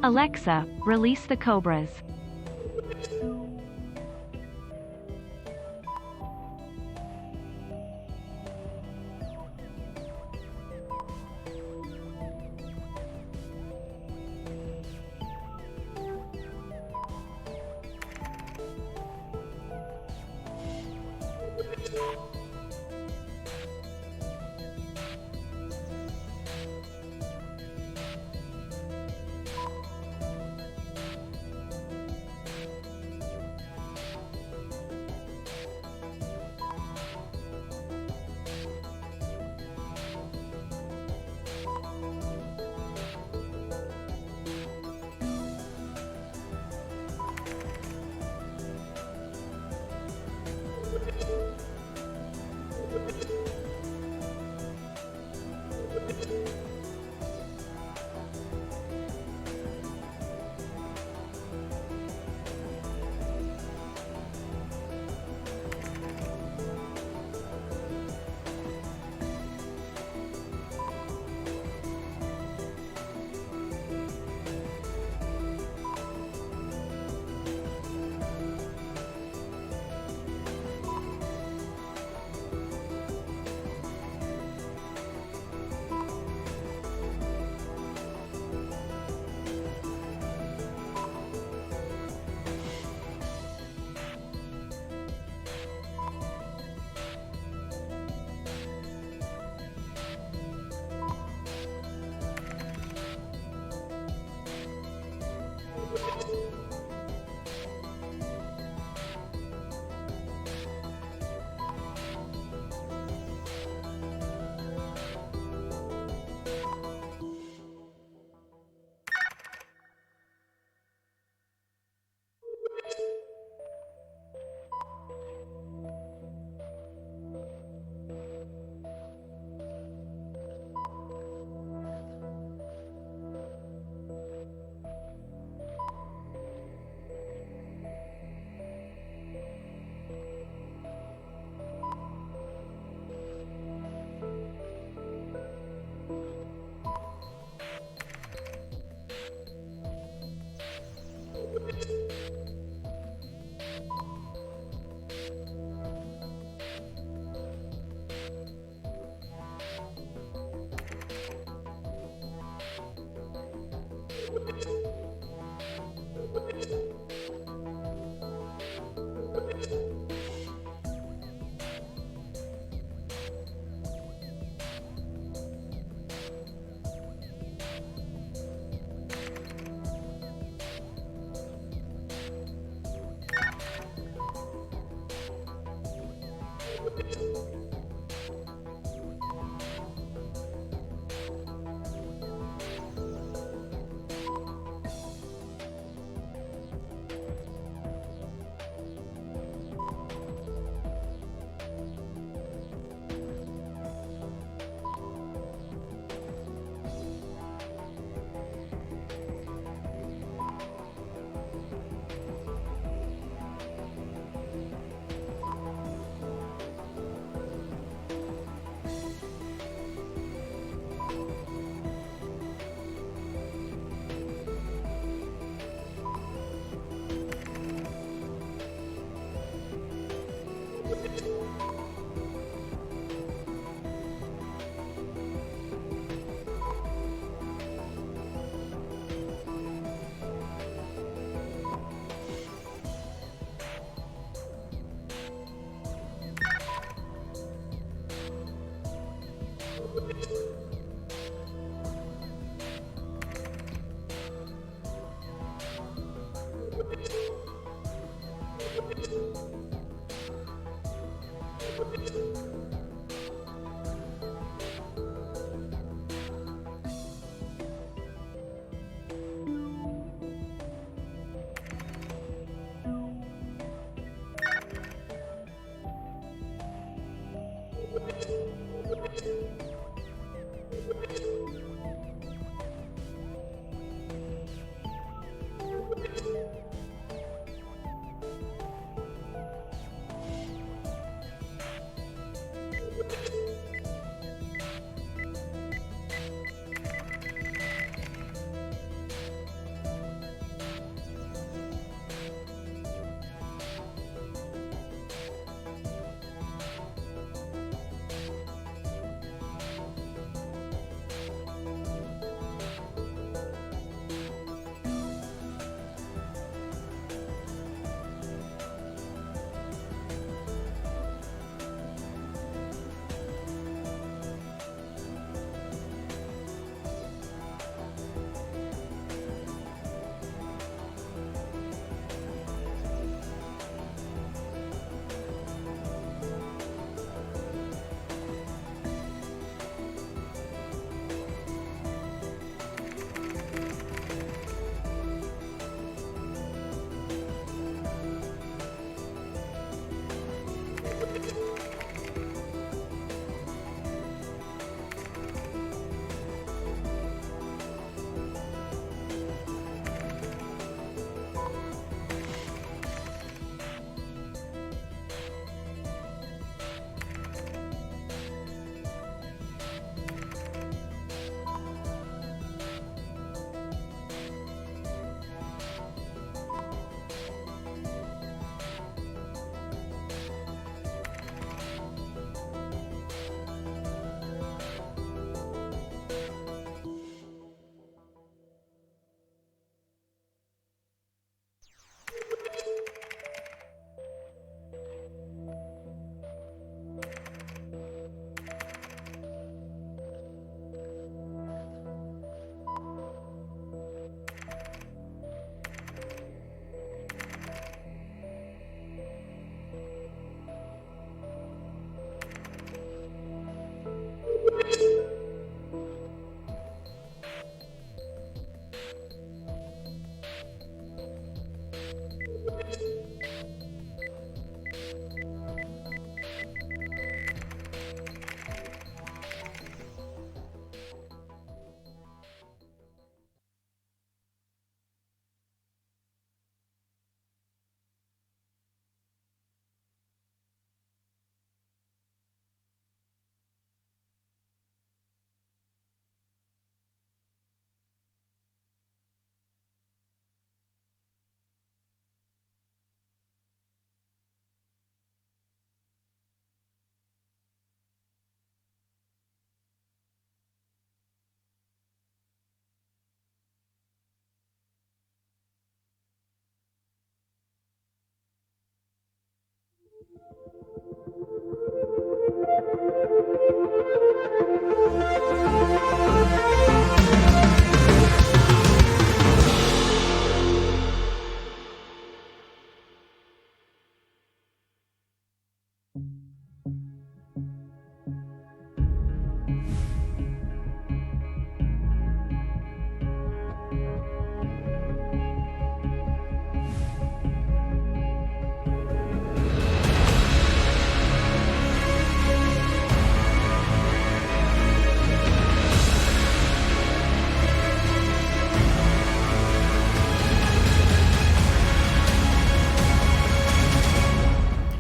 Alexa, release the cobras.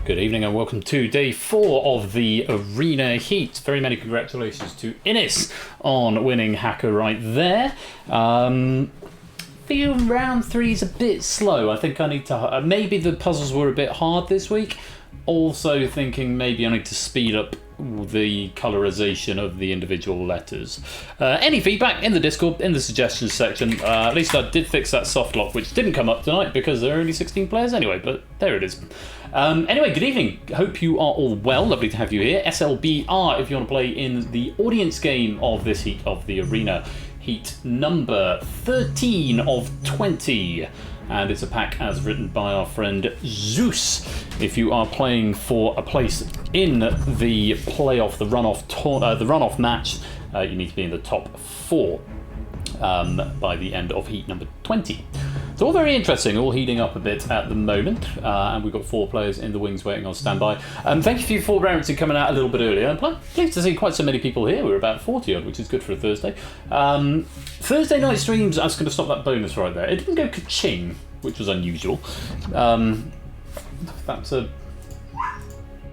Good evening and welcome to day 4 of the Arena Heat. Very many congratulations to Innis on winning hAx0R right there. Feel round 3 is a bit slow. I think I need to... maybe the puzzles were a bit hard this week. Also thinking maybe I need to speed up the colorization of the individual letters. Any feedback in the Discord, in the suggestions section. At least I did fix that soft lock, which didn't come up tonight because there are only 16 players anyway, but there it is. Anyway, good evening. Hope you are all well. Lovely to have you here. SLBR if you want to play in the audience game of this heat of the Arena. Heat number 13 of 20. And it's a pack as written by our friend Zeus. If you are playing for a place in the playoff, the runoff match, you need to be in the top 4 by the end of heat number 20. It's all very interesting, all heating up a bit at the moment, and we've got 4 players in the wings waiting on standby. Thank you for your forbearance in coming out a little bit earlier. I'm pleased to see quite so many people here. We're about 40 odd, which is good for a Thursday. Thursday night streams, I was going to stop that bonus right there. It didn't go ka-ching, which was unusual. That's a...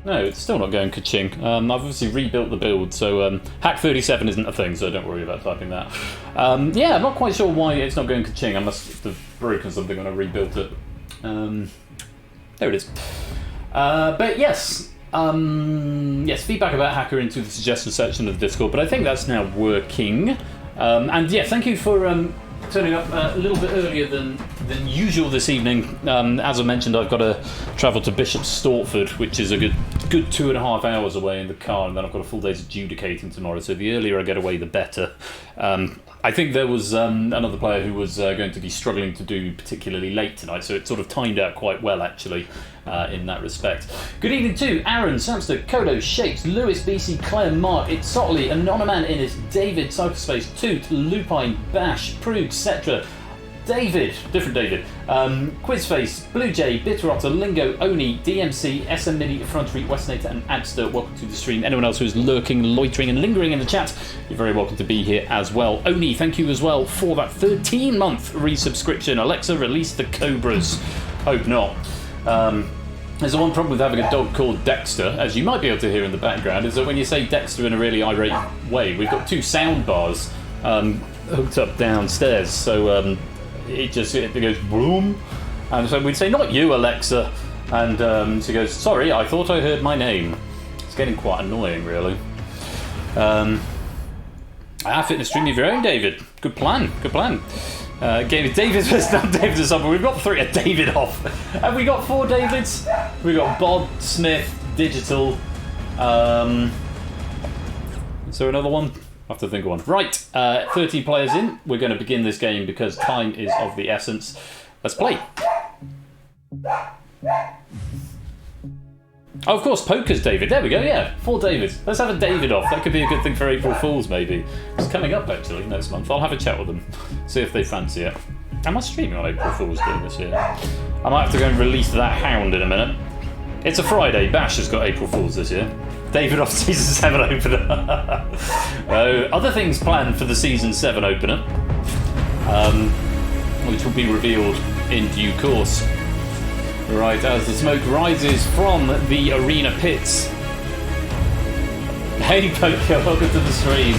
No, it's still not going ka-ching. I've obviously rebuilt the build, so hAx0R isn't a thing, so don't worry about typing that. Yeah, I'm not quite sure why it's not going ka-ching. I must have broken something when I rebuilt it. There it is. But yes, yes, feedback about hAx0R into the suggestion section of the Discord, but I think that's now working. And yeah, thank you for turning up a little bit earlier than usual this evening. As I mentioned, I've got to travel to Bishop Stortford, which is a good 2.5 hours away in the car, and then I've got a full day's adjudicating tomorrow, so the earlier I get away, the better. I think there was another player who was going to be struggling to do particularly late tonight, so it sort of timed out quite well, actually, in that respect. Good evening to Aaron, Samster, Kodo, Shapes, Lewis, BC, Claire, Mark, It's Sotley, Anonyman, Innis, David, Cyberspace, Toot, Lupine, Bash, Prude, Cetra, David, different David, Quizface, Blue Jay, Bitterotter, Lingo, Oni, DMC, SM Mini, Frontery, Westnator, and Adster. Welcome to the stream. Anyone else who's lurking, loitering, and lingering in the chat, you're very welcome to be here as well. Oni, thank you as well for that 13-month resubscription. Alexa, release the Cobras. Hope not. There's the one problem with having a dog called Dexter, as you might be able to hear in the background, is that when you say Dexter in a really irate way, we've got 2 sound bars hooked up downstairs, so it goes boom, and so we'd say, "Not you, Alexa," and she goes, "Sorry, I thought I heard my name." It's getting quite annoying, really. Fitness stream of your own, David. Good plan. David's first up, David's summer. We've got 3 a David off. Have we got 4 Davids? We've got Bob, Smith, Digital. Is there another one? I have to think of one. Right, 13 players in. We're going to begin this game because time is of the essence. Let's play. Oh, of course, poker's David. There we go, yeah. 4 Davids. Let's have a David off. That could be a good thing for April Fools, maybe. It's coming up, actually, next month. I'll have a chat with them, see if they fancy it. Am I streaming on April Fools doing this year? I might have to go and release that hound in a minute. It's a Friday. Bash has got April Fools this year. David off Season 7 opener. Other things planned for the Season 7 opener, which will be revealed in due course. Right, as the smoke rises from the arena pits. Hey, Poker, welcome to the stream.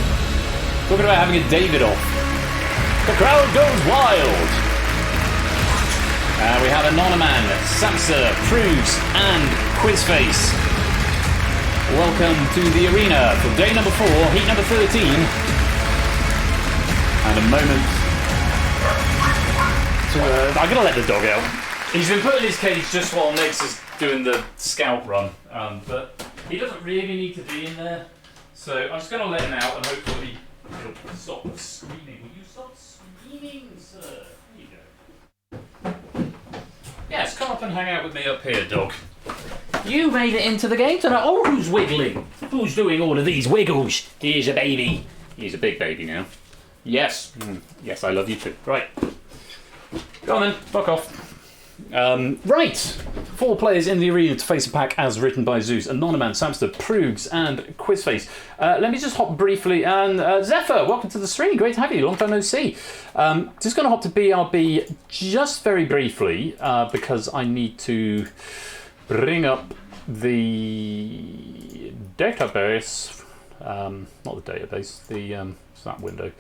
Talking about having a David off. The crowd goes wild. We have Anonyman, Samsa, Proves, and Quizface. Welcome to the arena for day number 4, heat number 13. And a moment to... I'm going to let the dog out. He's been put in his cage just while Nix has doing the scout run, but he doesn't really need to be in there. So I'm just going to let him out and hopefully he'll stop screaming. Will you stop screaming, sir? There you go. Yes, come up and hang out with me up here, dog. You made it into the game tonight. Oh, who's wiggling? Who's doing all of these wiggles? Here's a baby. He's a big baby now. Yes. Yes, I love you too. Right. Go on then. Fuck off. Right. 4 players in the arena to face a pack as written by Zeus, Anonyman, Samster, Proogs, and Quizface. Let me just hop briefly. And Zephyr, welcome to the stream. Great to have you. Long time no see. Just going to hop to BRB just very briefly because I need to bring up the database. Not the database. It's that window.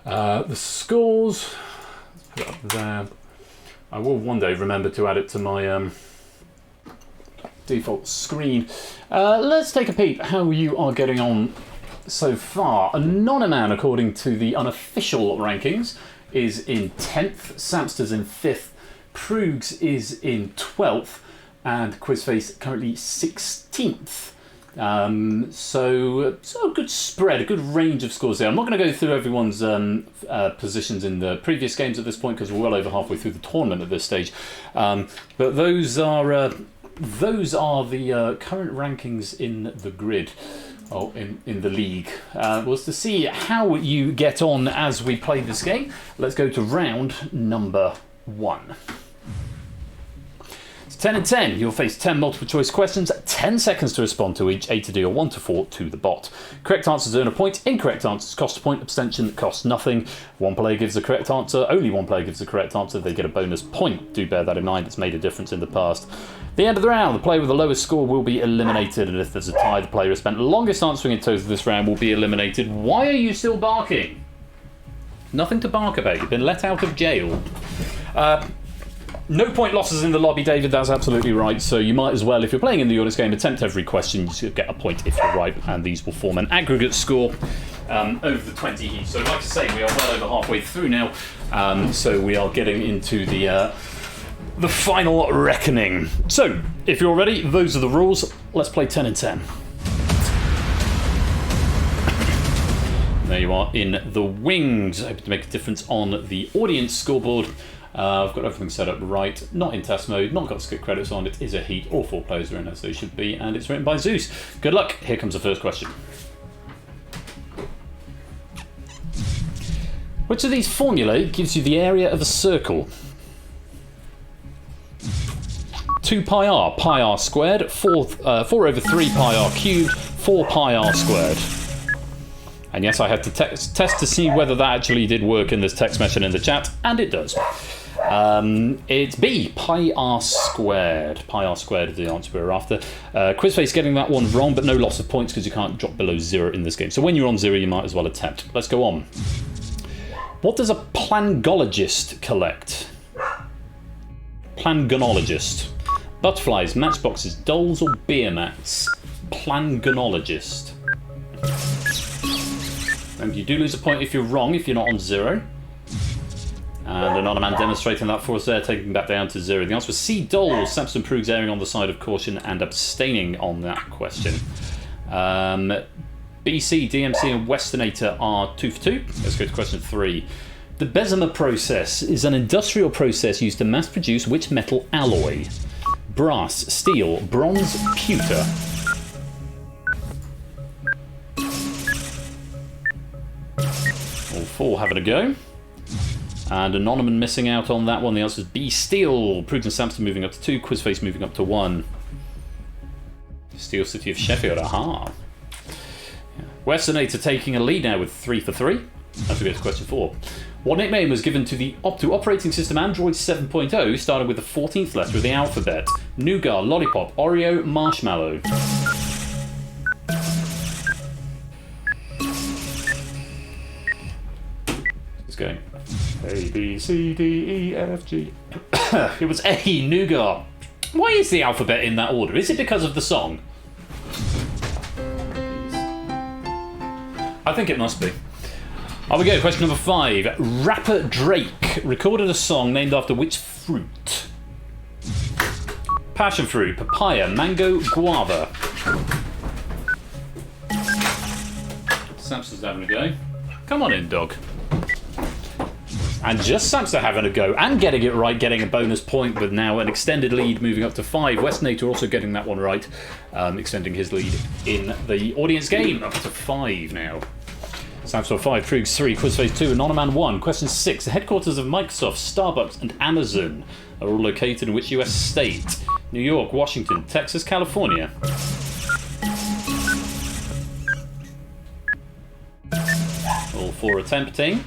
The scores. Let's put it up there. I will one day remember to add it to my default screen. Let's take a peep how you are getting on so far. Anonyman, according to the unofficial rankings, is in 10th, Samster's in 5th, Proogs is in 12th, and Quizface currently 16th. So a good spread, a good range of scores there. I'm not going to go through everyone's positions in the previous games at this point because we're well over halfway through the tournament at this stage. But those are the current rankings in the grid. In the league. Was to see how you get on as we play this game. Let's go to round number 1. 10 and 10, you'll face 10 multiple choice questions, 10 seconds to respond to each, A to D or 1 to 4 to the bot. Correct answers earn a point, incorrect answers cost a point, abstention costs nothing. One player gives the correct answer, only one player gives the correct answer, they get a bonus point. Do bear that in mind, it's made a difference in the past. At the end of the round, the player with the lowest score will be eliminated, and if there's a tie, the player who spent the longest answering in total this round will be eliminated. Why are you still barking? Nothing to bark about, you've been let out of jail. No point losses in the lobby, David, that's absolutely right. So you might as well, if you're playing in the audience game, attempt every question. You should get a point if you're right, and these will form an aggregate score over the 20 each. So like I say, we are well over halfway through now. So we are getting into the final reckoning. So, if you're ready, those are the rules. Let's play 10 and 10. There you are in the wings. Hoping to make a difference on the audience scoreboard. I've got everything set up right, not in test mode, not got skip credits on, it is a heat, all 4 players are in as they should be, and it's written by Zeus. Good luck, here comes the first question. Which of these formulae gives you the area of a circle? 2 pi r squared, 4 over 3 pi r cubed, 4 pi r squared. And yes, I had to test to see whether that actually did work in this text message in the chat, and it does. It's B, pi r squared. Pi r squared is the answer we're after. Quizface getting that one wrong, but no loss of points because you can't drop below 0 in this game. So when you're on 0, you might as well attempt. Let's go on. What does a plangologist collect? Plangonologist. Butterflies, matchboxes, dolls, or beer mats? Plangonologist. And you do lose a point if you're wrong, if you're not on 0. And Anonyman demonstrating that for us there, taking that down to 0. The answer was C, dolls. Samson Proogs erring on the side of caution and abstaining on that question. BC, DMC, and Westernator are 2 for 2. Let's go to question 3. The Bessemer process is an industrial process used to mass produce which metal alloy? Brass, steel, bronze, pewter. All 4 having a go. And Anonymous missing out on that one. The answer is B, steel. Proogs and Samson moving up to 2. Quizface moving up to 1. Steel City of Sheffield, aha. Westernator taking a lead now with 3 for 3. As we go to question 4. What nickname was given to the operating system Android 7.0, starting with the 14th letter of the alphabet? Nougat, Lollipop, Oreo, Marshmallow. It's going A, B, C, D, E, F, G. It was A, Nougat. Why is the alphabet in that order? Is it because of the song? I think it must be. Here we go, question number 5. Rapper Drake recorded a song named after which fruit? Passion fruit, papaya, mango, guava. Samson's having a go. Come on in, dog. And just Samson having a go and getting it right, getting a bonus point with now an extended lead moving up to 5. Westnator also getting that one right, extending his lead in the audience game up to 5 now. Samson 5, Proogs 3, Quizface 2, Anonyman 1. Question 6. The headquarters of Microsoft, Starbucks and Amazon are all located in which US state? New York, Washington, Texas, California. All 4 attempting.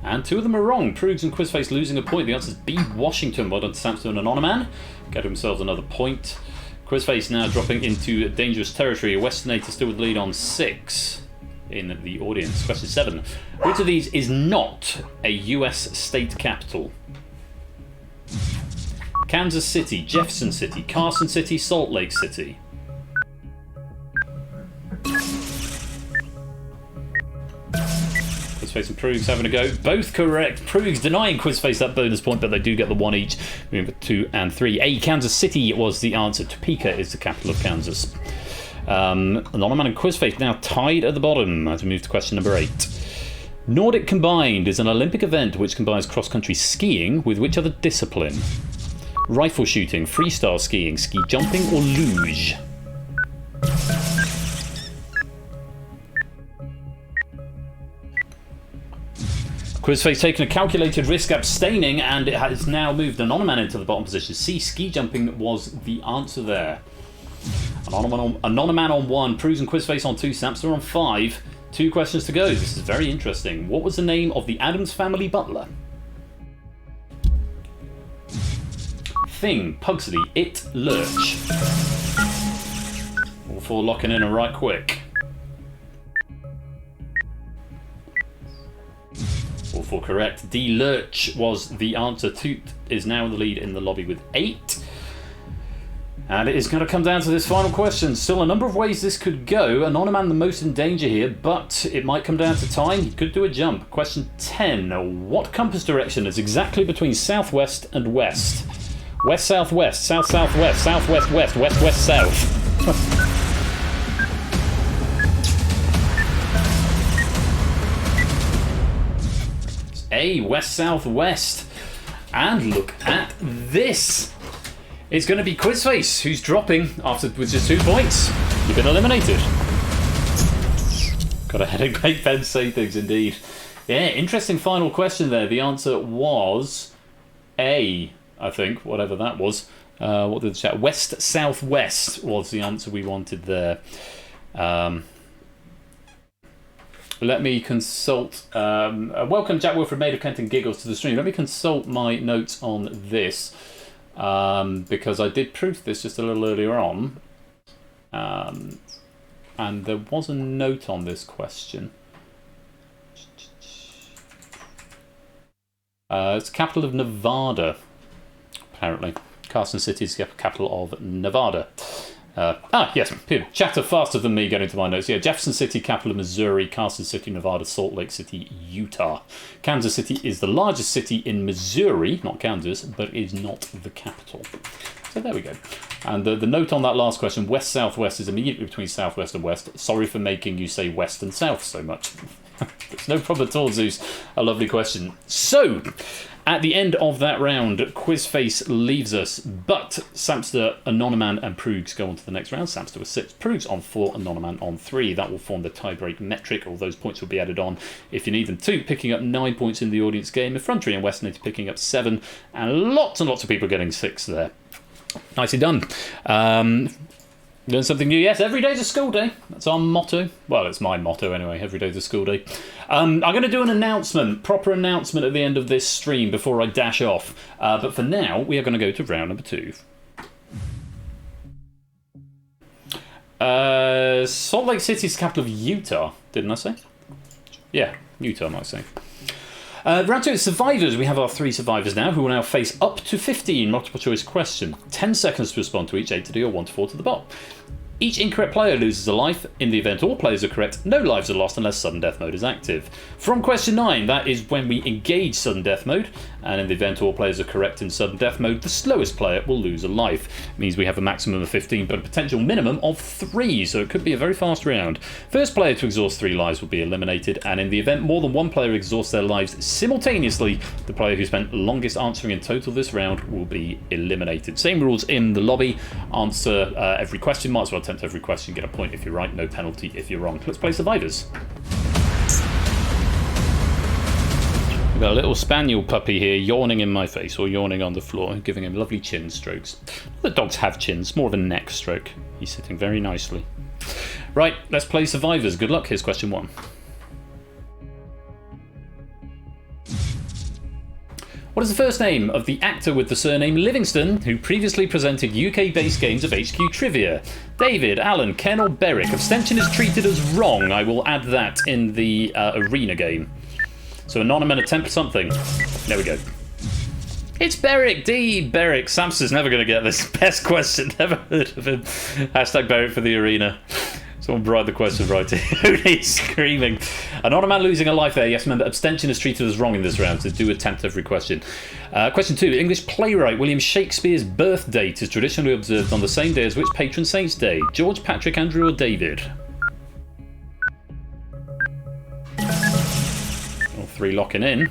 And 2 of them are wrong. Proogs and Quizface losing a point. The answer is B, Washington. Well done to Samson and Anonyman. Get themselves another point. Quizface now dropping into dangerous territory. Westernator still with the lead on 6 in the audience. Question 7. Which of these is not a US state capital? Kansas City, Jefferson City, Carson City, Salt Lake City. Quizface and Proogs having a go. Both correct. Proogs denying Quizface that bonus point, but they do get the 1 each. Moving to 2 and 3. A, Kansas City was the answer. Topeka is the capital of Kansas. Anonyman and Quizface now tied at the bottom as we move to question number 8. Nordic Combined is an Olympic event which combines cross-country skiing with which other discipline? Rifle shooting, freestyle skiing, ski jumping, or luge? Quizface taking a calculated risk, abstaining, and it has now moved Anonyman into the bottom position. C, ski jumping was the answer there. Anonyman on 1, Proogs and Quizface on 2, Samster on 5. 2 questions to go. This is very interesting. What was the name of the Addams Family butler? Thing, Pugsley, It, Lurch. All 4 locking in and right quick. All 4 correct. D, Lurch was the answer. Toot is now in the lead in the lobby with 8. And it is going to come down to this final question. Still a number of ways this could go. Anonyman the most in danger here, but it might come down to time. He could do a jump. Question 10. What compass direction is exactly between southwest and west? West, southwest, south, southwest, southwest, west, west, west, south. A, west, southwest. And look at this. It's going to be Quizface who's dropping with just 2 points. You've been eliminated. Got a headache, great Ben say things indeed. Yeah, interesting final question there. The answer was A, I think, whatever that was. What did the chat? West, southwest was the answer we wanted there. Let me consult. Welcome, Jack Wilfred, Maid of Kent and Giggles to the stream. Let me consult my notes on this. Because I did proof this just a little earlier on, and there was a note on this question. It's the capital of Nevada, apparently. Carson City is the capital of Nevada. Yes, chatter faster than me getting to my notes. Yeah, Jefferson City, capital of Missouri, Carson City, Nevada, Salt Lake City, Utah. Kansas City is the largest city in Missouri, not Kansas, but is not the capital. So there we go. And the note on that last question, west-southwest is immediately between southwest and west. Sorry for making you say west and south so much. It's no problem at all, Zeus. A lovely question. So, at the end of that round, Quizface leaves us, but Samster, Anonyman and Proogs go on to the next round. Samster with 6, Proogs on 4, Anonyman on 3. That will form the tiebreak metric. All those points will be added on if you need them to, picking up 9 points in the audience game. Effrontery and Westnator picking up 7, and lots of people getting 6 there. Nicely done. Learn something new. Yes, every day's a school day. That's our motto. Well, it's my motto anyway. Every day's a school day. I'm going to do an announcement, proper announcement at the end of this stream before I dash off. But for now, we are going to go to round number 2. Salt Lake City is the capital of Utah, didn't I say? Yeah, Utah, I might say. Round 2 is survivors. We have our 3 survivors now who will now face up to 15 multiple choice questions. 10 seconds to respond to each, 8 to D or 1 to 4 to the bot. Each incorrect player loses a life. In the event all players are correct, no lives are lost unless sudden death mode is active. From question 9, that is when we engage sudden death mode. and in the event all players are correct in sudden death mode, the slowest player will lose a life. It means we have a maximum of 15, but a potential minimum of 3, so it could be a very fast round. First player to exhaust 3 lives will be eliminated, and in the event more than one player exhausts their lives simultaneously, the player who spent longest answering in total this round will be eliminated. Same rules in the lobby. Answer every question, might as well attempt every question, get a point if you're right, no penalty if you're wrong. Let's play Survivors. We've got a little spaniel puppy here yawning in my face, or yawning on the floor, giving him lovely chin strokes. The dogs have chins, more of a neck stroke. He's sitting very nicely. Right, let's play Survivors. Good luck. Here's question 1. What is the first name of the actor with the surname Livingston who previously presented UK-based games of HQ Trivia? David, Alan, Ken or Beric? Abstention is treated as wrong. I will add that in the arena game. So Anonymous attempt something. There we go. It's Beric, D. Beric. Samson's never going to get this. Best question. Never heard of him. Hashtag Beric for the arena. Someone write the question right here. He's screaming. Anonymous losing a life there. Yes, remember, abstention is treated as wrong in this round, so do attempt every question. Question 2. English playwright William Shakespeare's birth date is traditionally observed on the same day as which patron saint's day? George, Patrick, Andrew or David? All 3 locking in.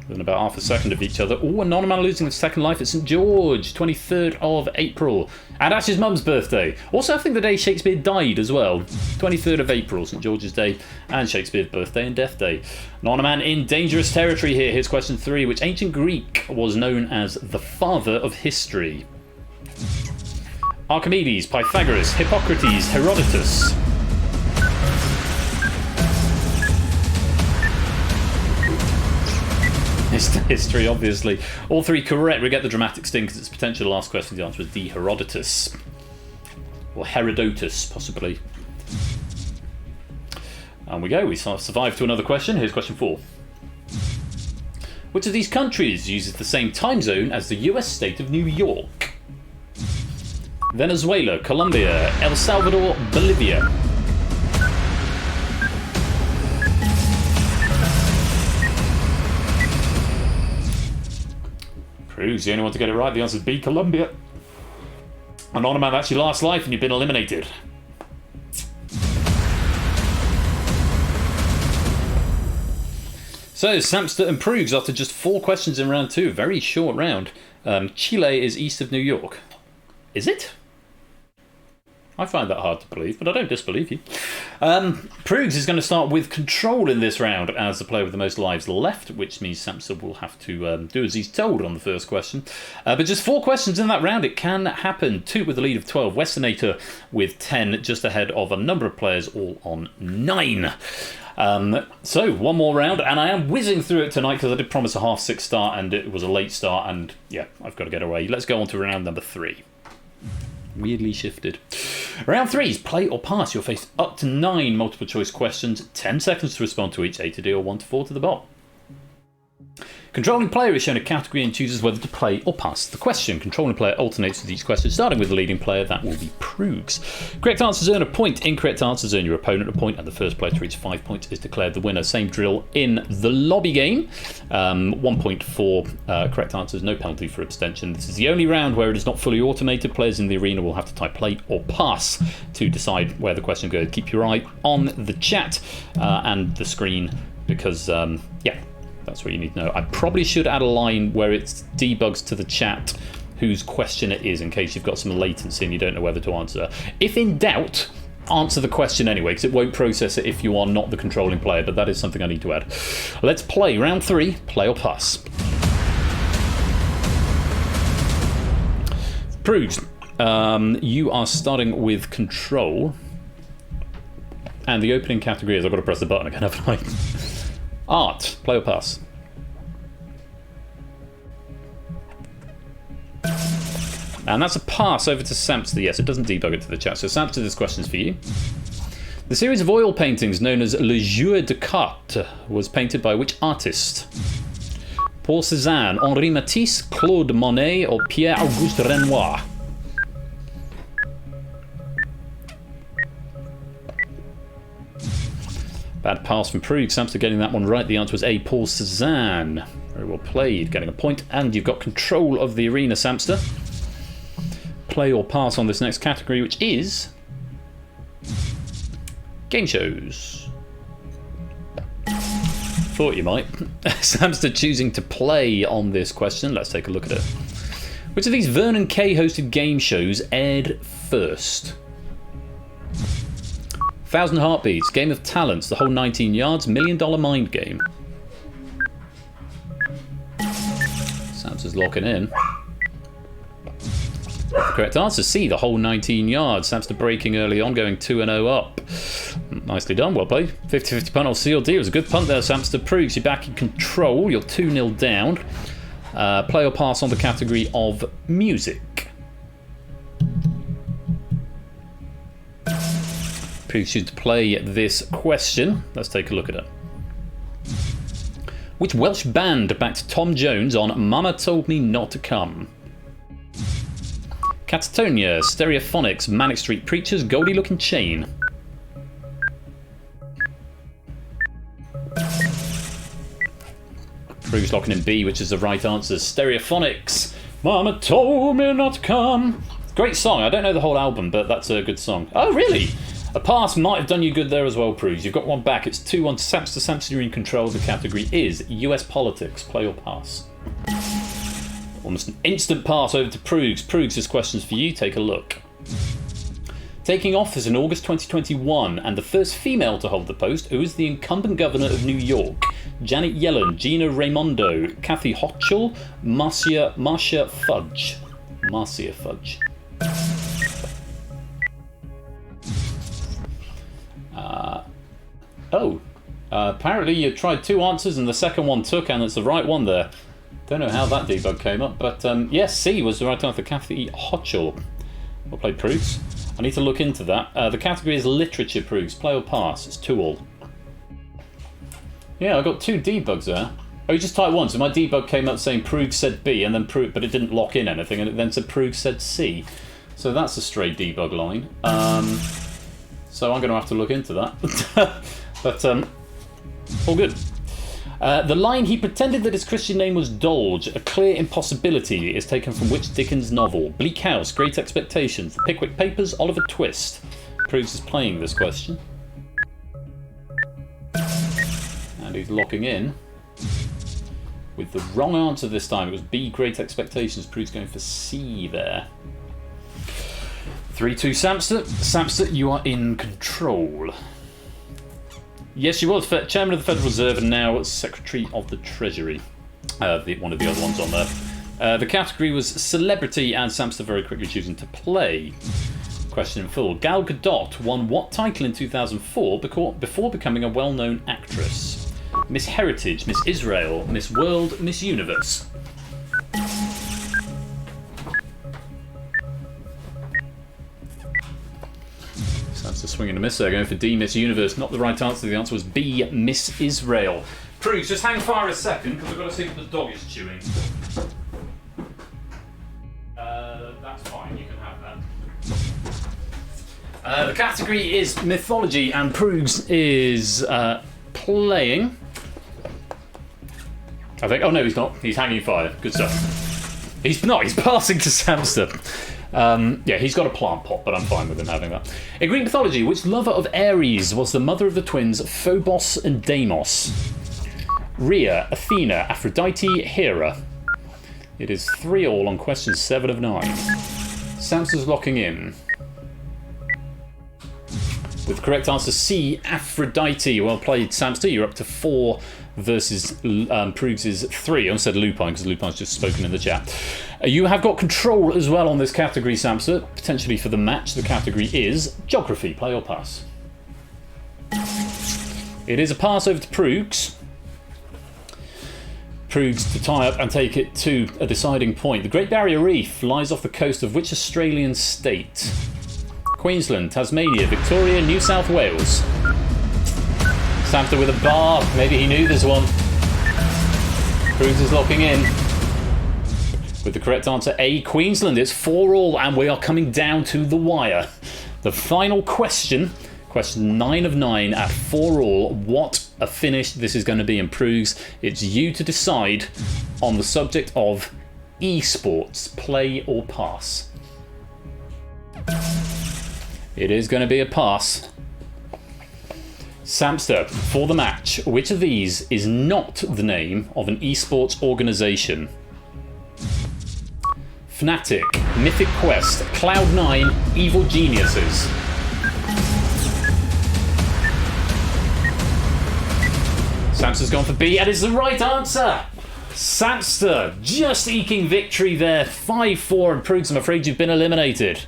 Within about half a second of each other. Oh, Anonymous losing his second life at St George, 23rd of April. And Ash's mum's birthday. Also, I think the day Shakespeare died as well. 23rd of April, St George's Day, and Shakespeare's birthday and death day. Anonymous in dangerous territory here. Here's question 3. Which ancient Greek was known as the father of history? Archimedes, Pythagoras, Hippocrates, Herodotus. History, obviously. All 3 correct. We get the dramatic sting because it's potential last question. The answer is D. Herodotus. Or Herodotus, possibly. And we go. We survived to another question. Here's question 4. Which of these countries uses the same time zone as the US state of New York? Venezuela, Colombia, El Salvador, Bolivia. Who's the only one to get it right? The answer is B, Colombia. Anonymous, that's your last life and you've been eliminated. So, Samster and Prugs after just 4 questions in round 2. Very short round. Chile is east of New York. Is it? I find that hard to believe, but I don't disbelieve you. Prugs is going to start with control in this round as the player with the most lives left, which means Samson will have to do as he's told on the first question. But just 4 questions in that round, it can happen. 2 with a lead of 12. Westernator with 10, just ahead of a number of players, all on 9. So, one more round, and I am whizzing through it tonight because I did promise a 6:30 start, and it was a late start, and yeah, I've got to get away. Let's go on to round number 3. Weirdly shifted. Round 3 is play or pass. You'll face up to 9 multiple choice questions, 10 seconds to respond to each, A to D or 1 to 4 to the bot. Controlling player is shown a category and chooses whether to play or pass the question. Controlling player alternates with each question, starting with the leading player. That will be Prugs. Correct answers earn a point. Incorrect answers earn your opponent a point, and the first player to reach 5 points is declared the winner. Same drill in the lobby game. 1 point for correct answers, no penalty for abstention. This is the only round where it is not fully automated. Players in the arena will have to type play or pass to decide where the question goes. Keep your eye on the chat and the screen because, yeah, that's what you need to know. I probably should add a line where it debugs to the chat whose question it is in case you've got some latency and you don't know whether to answer. If in doubt, answer the question anyway because it won't process it if you are not the controlling player, but that is something I need to add. Let's play round 3, play or pass. Prugs, you are starting with control, and the opening category is, I've got to press the button again, haven't I? Art, play or pass? And that's a pass over to Samster. Yes, it doesn't debug it to the chat. So Samster, this question's for you. The series of oil paintings known as Le Jeu de Cartes was painted by which artist? Paul Cézanne, Henri Matisse, Claude Monet or Pierre-Auguste Renoir? Bad pass from Prugs. Samster getting that one right. The answer was A, Paul Cézanne. Very well played, getting a point, and you've got control of the arena, Samster. Play or pass on this next category, which is game shows. Thought you might. Samster choosing to play on this question. Let's take a look at it. Which of these Vernon Kay hosted game shows aired first? 1,000 Heartbeats, Game of Talents, The Whole 19 Yards, $1 Million Mind Game. Samster's locking in. The correct answer, C, The Whole 19 Yards. Samster breaking early on, going 2-0 up. Nicely done, well played. 50-50 punt on C or D. It was a good punt there, Samster. Proves you're back in control. You're 2-0 down. Play or pass on the category of music. Proves you to play this question. Let's take a look at it. Which Welsh band backed Tom Jones on Mama Told Me Not to Come? Catatonia, Stereophonics, Manic Street Preachers, Goldie Looking Chain. Proves locking in B, which is the right answer. Stereophonics. Mama Told Me Not to Come. Great song. I don't know the whole album, but that's a good song. Oh, really? A pass might have done you good there as well, Proves. You've got one back. It's 2-1 to Samster. Samster, you're in control. The category is US politics. Play or pass. Almost an instant pass over to Proves. Proves, this question's for you. Take a look. Taking office in August 2021 and the first female to hold the post, who is the incumbent governor of New York? Janet Yellen, Gina Raimondo, Kathy Hochul, Marcia Fudge. Marcia Fudge. Apparently you tried two answers and the second one took, and it's the right one there. Don't know how that debug came up, but yes, C was the right answer. Kathy Hochul. Well played, Proofs. I need to look into that. The category is literature, Proofs. Play or pass. It's 2-all. Yeah, I got two debugs there. Oh, you just typed one, so my debug came up saying Proofs said B, and then but it didn't lock in anything, and it then said Proofs said C. So that's a stray debug line. So I'm going to have to look into that. But all good. The line, he pretended that his Christian name was Dolge, a clear impossibility, is taken from which Dickens novel? Bleak House, Great Expectations, The Pickwick Papers, Oliver Twist. Proves is playing this question. And he's locking in. With the wrong answer this time, it was B, Great Expectations. Proves going for C there. 3-2 Samster. Samster, you are in control. Yes, you was Chairman of the Federal Reserve and now Secretary of the Treasury. One of the other ones on there. The category was celebrity, and Samster very quickly choosing to play. Question in full. Gal Gadot won what title in 2004 before becoming a well-known actress? Miss Heritage, Miss Israel, Miss World, Miss Universe. Samster swinging a miss there, going for D, Miss Universe. Not the right answer. The answer was B, Miss Israel. Proves, just hang fire a second, because I've got to see what the dog is chewing. That's fine, you can have that. The category is mythology, and Proves is playing. I think. Oh no, he's not. He's hanging fire. Good stuff. He's not. He's passing to Samster. Yeah, he's got a plant pot, but I'm fine with him having that. In Greek mythology, which lover of Ares was the mother of the twins Phobos and Deimos? Rhea, Athena, Aphrodite, Hera. It is 3-all on question 7 of 9. Samster's locking in. With the correct answer C, Aphrodite. Well played, Samster. You're up to 4 versus Proves' 3. I almost said Lupine because Lupine's just spoken in the chat. You have got control as well on this category, Samster, potentially for the match. The category is geography. Play or pass? It is a pass over to Proves. Proves to tie up and take it to a deciding point. The Great Barrier Reef lies off the coast of which Australian state? Queensland, Tasmania, Victoria, New South Wales. Samster with a bar. Maybe he knew this one. Proves is locking in. With the correct answer, A, Queensland. It's 4-all, and we are coming down to the wire. The final question, question 9 of 9 at 4-all. What a finish. This is going to be in Prugs. It's you to decide on the subject of esports, play or pass. It is going to be a pass. Samster, for the match, which of these is not the name of an esports organisation? Fnatic, Mythic Quest, Cloud9, Evil Geniuses. Samster's gone for B, and it's the right answer! Samster just eking victory there, 5-4, and Prugs, I'm afraid you've been eliminated.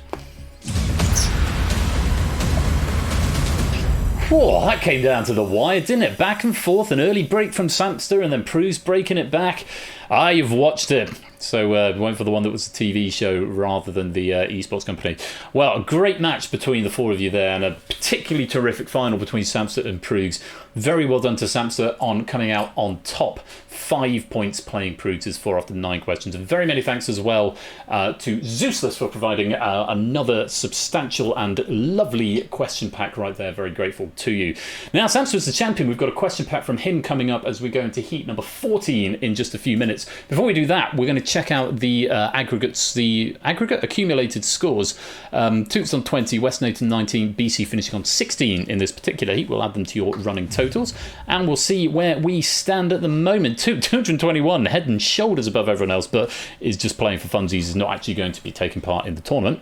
Whoa, that came down to the wire, didn't it? Back and forth, an early break from Samster, and then Prugs breaking it back. You've watched it. So we went for the one that was the TV show rather than the esports company. Well, a great match between the four of you there, and a particularly terrific final between Samster and Prugs. Very well done to Samster on coming out on top. 5 points playing Prugs' 4 after 9 questions. And very many thanks as well to Zeusless for providing another substantial and lovely question pack right there. Very grateful to you. Now, Samster is the champion. We've got a question pack from him coming up as we go into heat number 14 in just a few minutes. Before we do that, we're going to check out the aggregates, the aggregate accumulated scores. Toots on 20, West Nate on 19, BC finishing on 16 in this particular heat. We'll add them to your running totals, and we'll see where we stand at the moment. 221, head and shoulders above everyone else, but is just playing for funsies, is not actually going to be taking part in the tournament.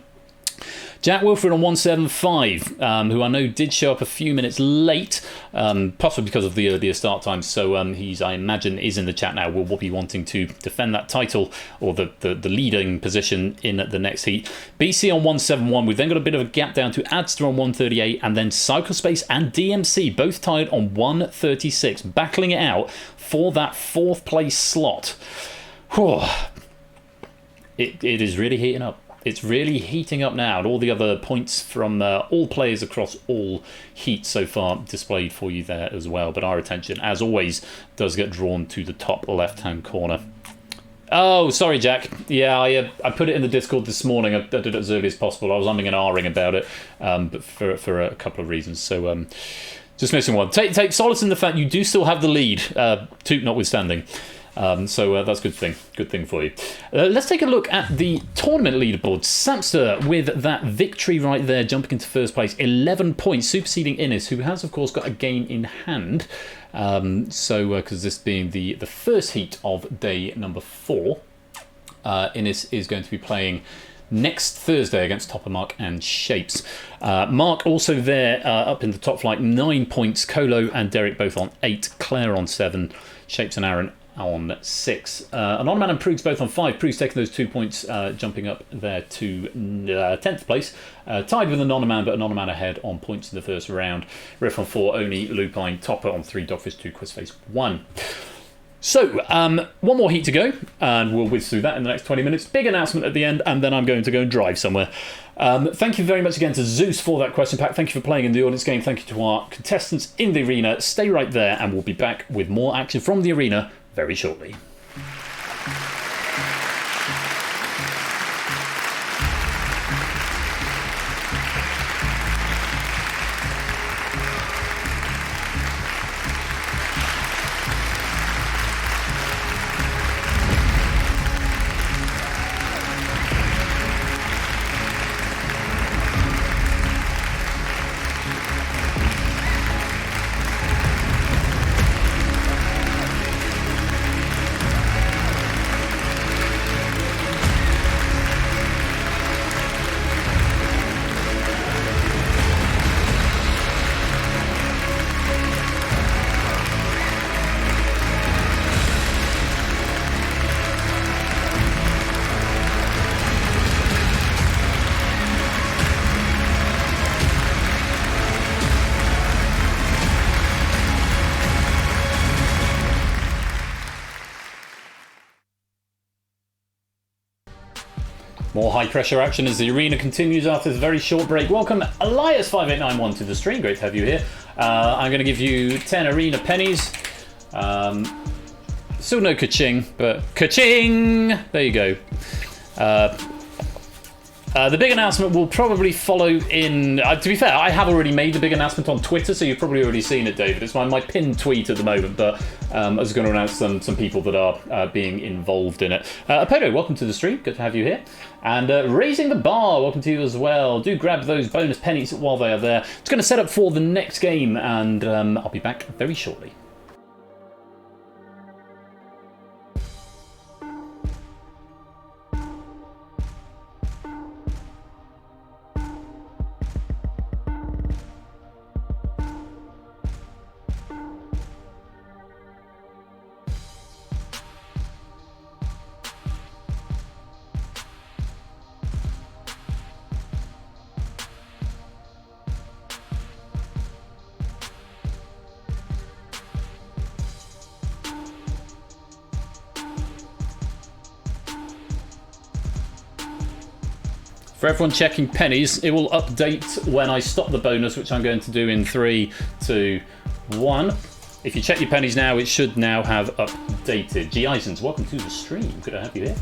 Jack Wilfred on 175, who I know did show up a few minutes late, possibly because of the earlier start time, so he's, I imagine, is in the chat now. Will be wanting to defend that title, or the leading position in the next heat. BC on 171, we've then got a bit of a gap down to Adster on 138, and then Cyclespace and DMC both tied on 136, battling it out for that 4th place slot. Whew. It is really heating up. It's really heating up now, and all the other points from all players across all heats so far displayed for you there as well. But our attention, as always, does get drawn to the top left-hand corner. Oh, sorry, Jack. Yeah, I put it in the Discord this morning. I did it as early as possible. I was umming and ahhing about it, but for a couple of reasons. So just missing one. Take solace in the fact you do still have the lead, Toot notwithstanding. So that's a good thing for you. Let's take a look at the tournament leaderboard. Samster with that victory right there, jumping into first place, 11 points, superseding Innes, who has of course got a game in hand. Because this being the first heat of day number 4, Innes is going to be playing next Thursday against Topper Mark and Shapes. Mark also there up in the top flight, 9 points. Colo and Derek both on 8. Claire on 7. Shapes and Aaron on 6. Anonymous and Prugs both on 5. Prugs taking those 2 points, jumping up there to 10th place. Tied with Anonymous, but Anonymous ahead on points in the first round. Riff on 4, Oni, Lupine, Topper on 3, Dogfish 2, Quizface 1. So, one more heat to go, and we'll whiz through that in the next 20 minutes. Big announcement at the end, and then I'm going to go and drive somewhere. Thank you very much again to Zeus for that question pack. Thank you for playing in the audience game. Thank you to our contestants in the arena. Stay right there, and we'll be back with more action from the arena very shortly. More high-pressure action as the arena continues after this very short break. Welcome, Elias5891 to the stream. Great to have you here. I'm going to give you 10 arena pennies. Still no ka-ching, but ka-ching! There you go. The big announcement will probably follow in... to be fair, I have already made the big announcement on Twitter, so you've probably already seen it, David. It's my pinned tweet at the moment, but I was going to announce some people that are being involved in it. Apodo, welcome to the stream. Good to have you here. And Raising the Bar, welcome to you as well. Do grab those bonus pennies while they are there. It's going to set up for the next game, and I'll be back very shortly. For everyone checking pennies, it will update when I stop the bonus, which I'm going to do in 3, 2, 1. If you check your pennies now, it should now have updated. G. Isons, welcome to the stream. Good to have you here.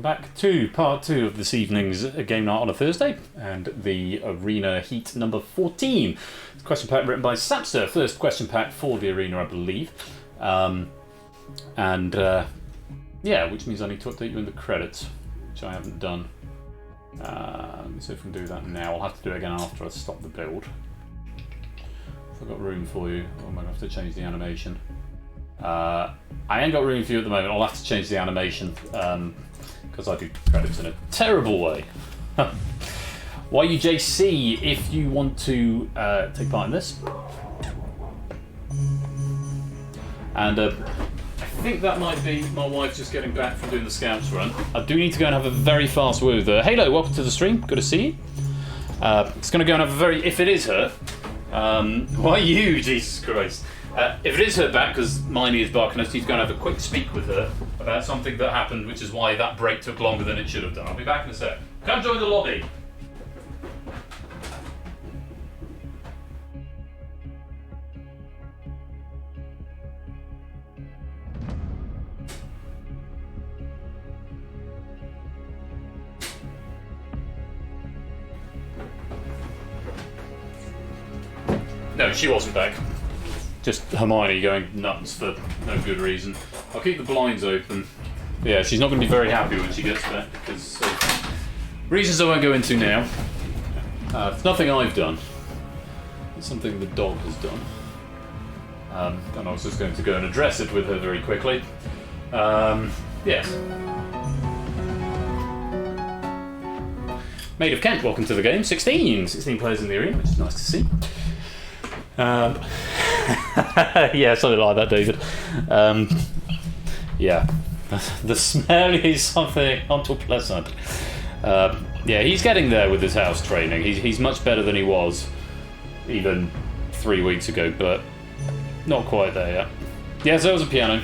Back to part 2 of this evening's game night on a Thursday, and the arena heat number 14. It's a question pack written by Sapster, first question pack for the arena, I believe. Yeah, which means I need to update you in the credits, which I haven't done. Let me see if I can do that now. I'll have to do it again after I stop the build. If I've got room for you, I might have to change the animation. I ain't got room for you at the moment. I'll have to change the animation. Because I do credits in a terrible way. YUJC, if you want to take part in this. And I think that might be my wife just getting back from doing the scouts run. I do need to go and have a very fast word with her. Halo, welcome to the stream. Good to see you. It's going to go and have a very... If it is her... why you, Jesus Christ? If it is her back, because mine is barking, I need to go and have a quick speak with her about something that happened, which is why that break took longer than it should have done. I'll be back in a sec. Come join the lobby. No, she wasn't back. Just Hermione going nuts for no good reason. I'll keep the blinds open. Yeah, she's not going to be very happy when she gets back because reasons I won't go into now. It's nothing I've done. It's something the dog has done. And I was just going to go and address it with her very quickly. Yes. Maid of Kent, welcome to the game. 16 players in the arena, which is nice to see. Yeah, something like that, David. Yeah. The smell is something unpleasant. Yeah, he's getting there with his house training. He's much better than he was even 3 weeks ago, but not quite there yet. Yeah, so it was a piano.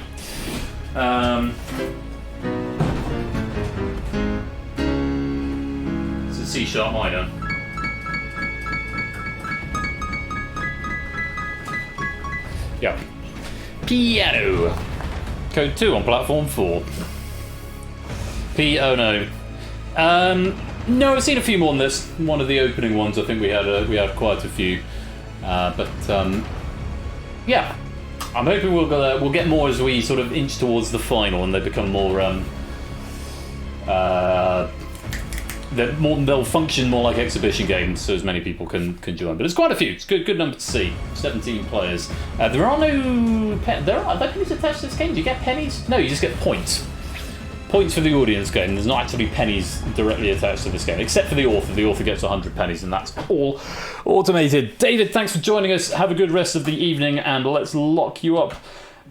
It's a C-sharp minor. Yeah. Piano. Code 2 on platform 4. Oh no. No, I've seen a few more than this. One of the opening ones, I think we had quite a few. Yeah. I'm hoping we'll get more as we sort of inch towards the final and they become more they'll function more like exhibition games, so as many people can join. But it's quite a few. It's a good number to see. 17 players. There are no are there pennies attached to this game? Do you get pennies? No, you just get points. Points for the audience game. There's not actually pennies directly attached to this game, except for the author. The author gets 100 pennies, and that's all automated. David, thanks for joining us. Have a good rest of the evening, and let's lock you up.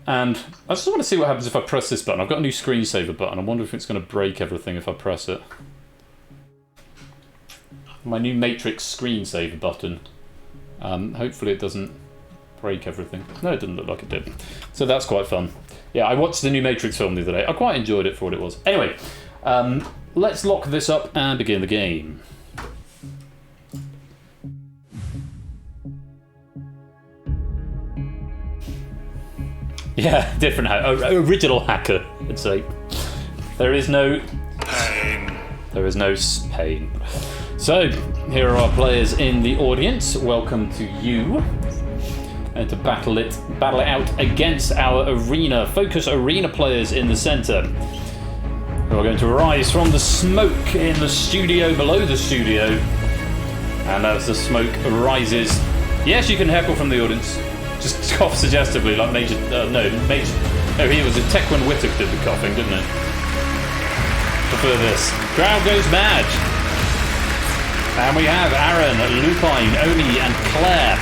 And I just want to see what happens if I press this button. I've got a new screensaver button. I wonder if it's going to break everything if I press it. My new Matrix screensaver button. Hopefully it doesn't break everything. No, it didn't look like it did. So that's quite fun. Yeah, I watched the new Matrix film the other day. I quite enjoyed it for what it was. Anyway, let's lock this up and begin the game. Yeah, different hacker. Original hacker, I'd say. There is no pain. There is no pain. So, here are our players in the audience. Welcome to you. And to battle it out against our arena, focus arena players in the centre, who are going to rise from the smoke in the studio, below the studio. And as the smoke rises, yes, you can heckle from the audience. Just cough suggestively, like Major. No, he was a Tequan Whittock did the coughing, didn't it? Prefer this. Crowd goes mad. And we have Aaron, Lupine, Oni, and Claire.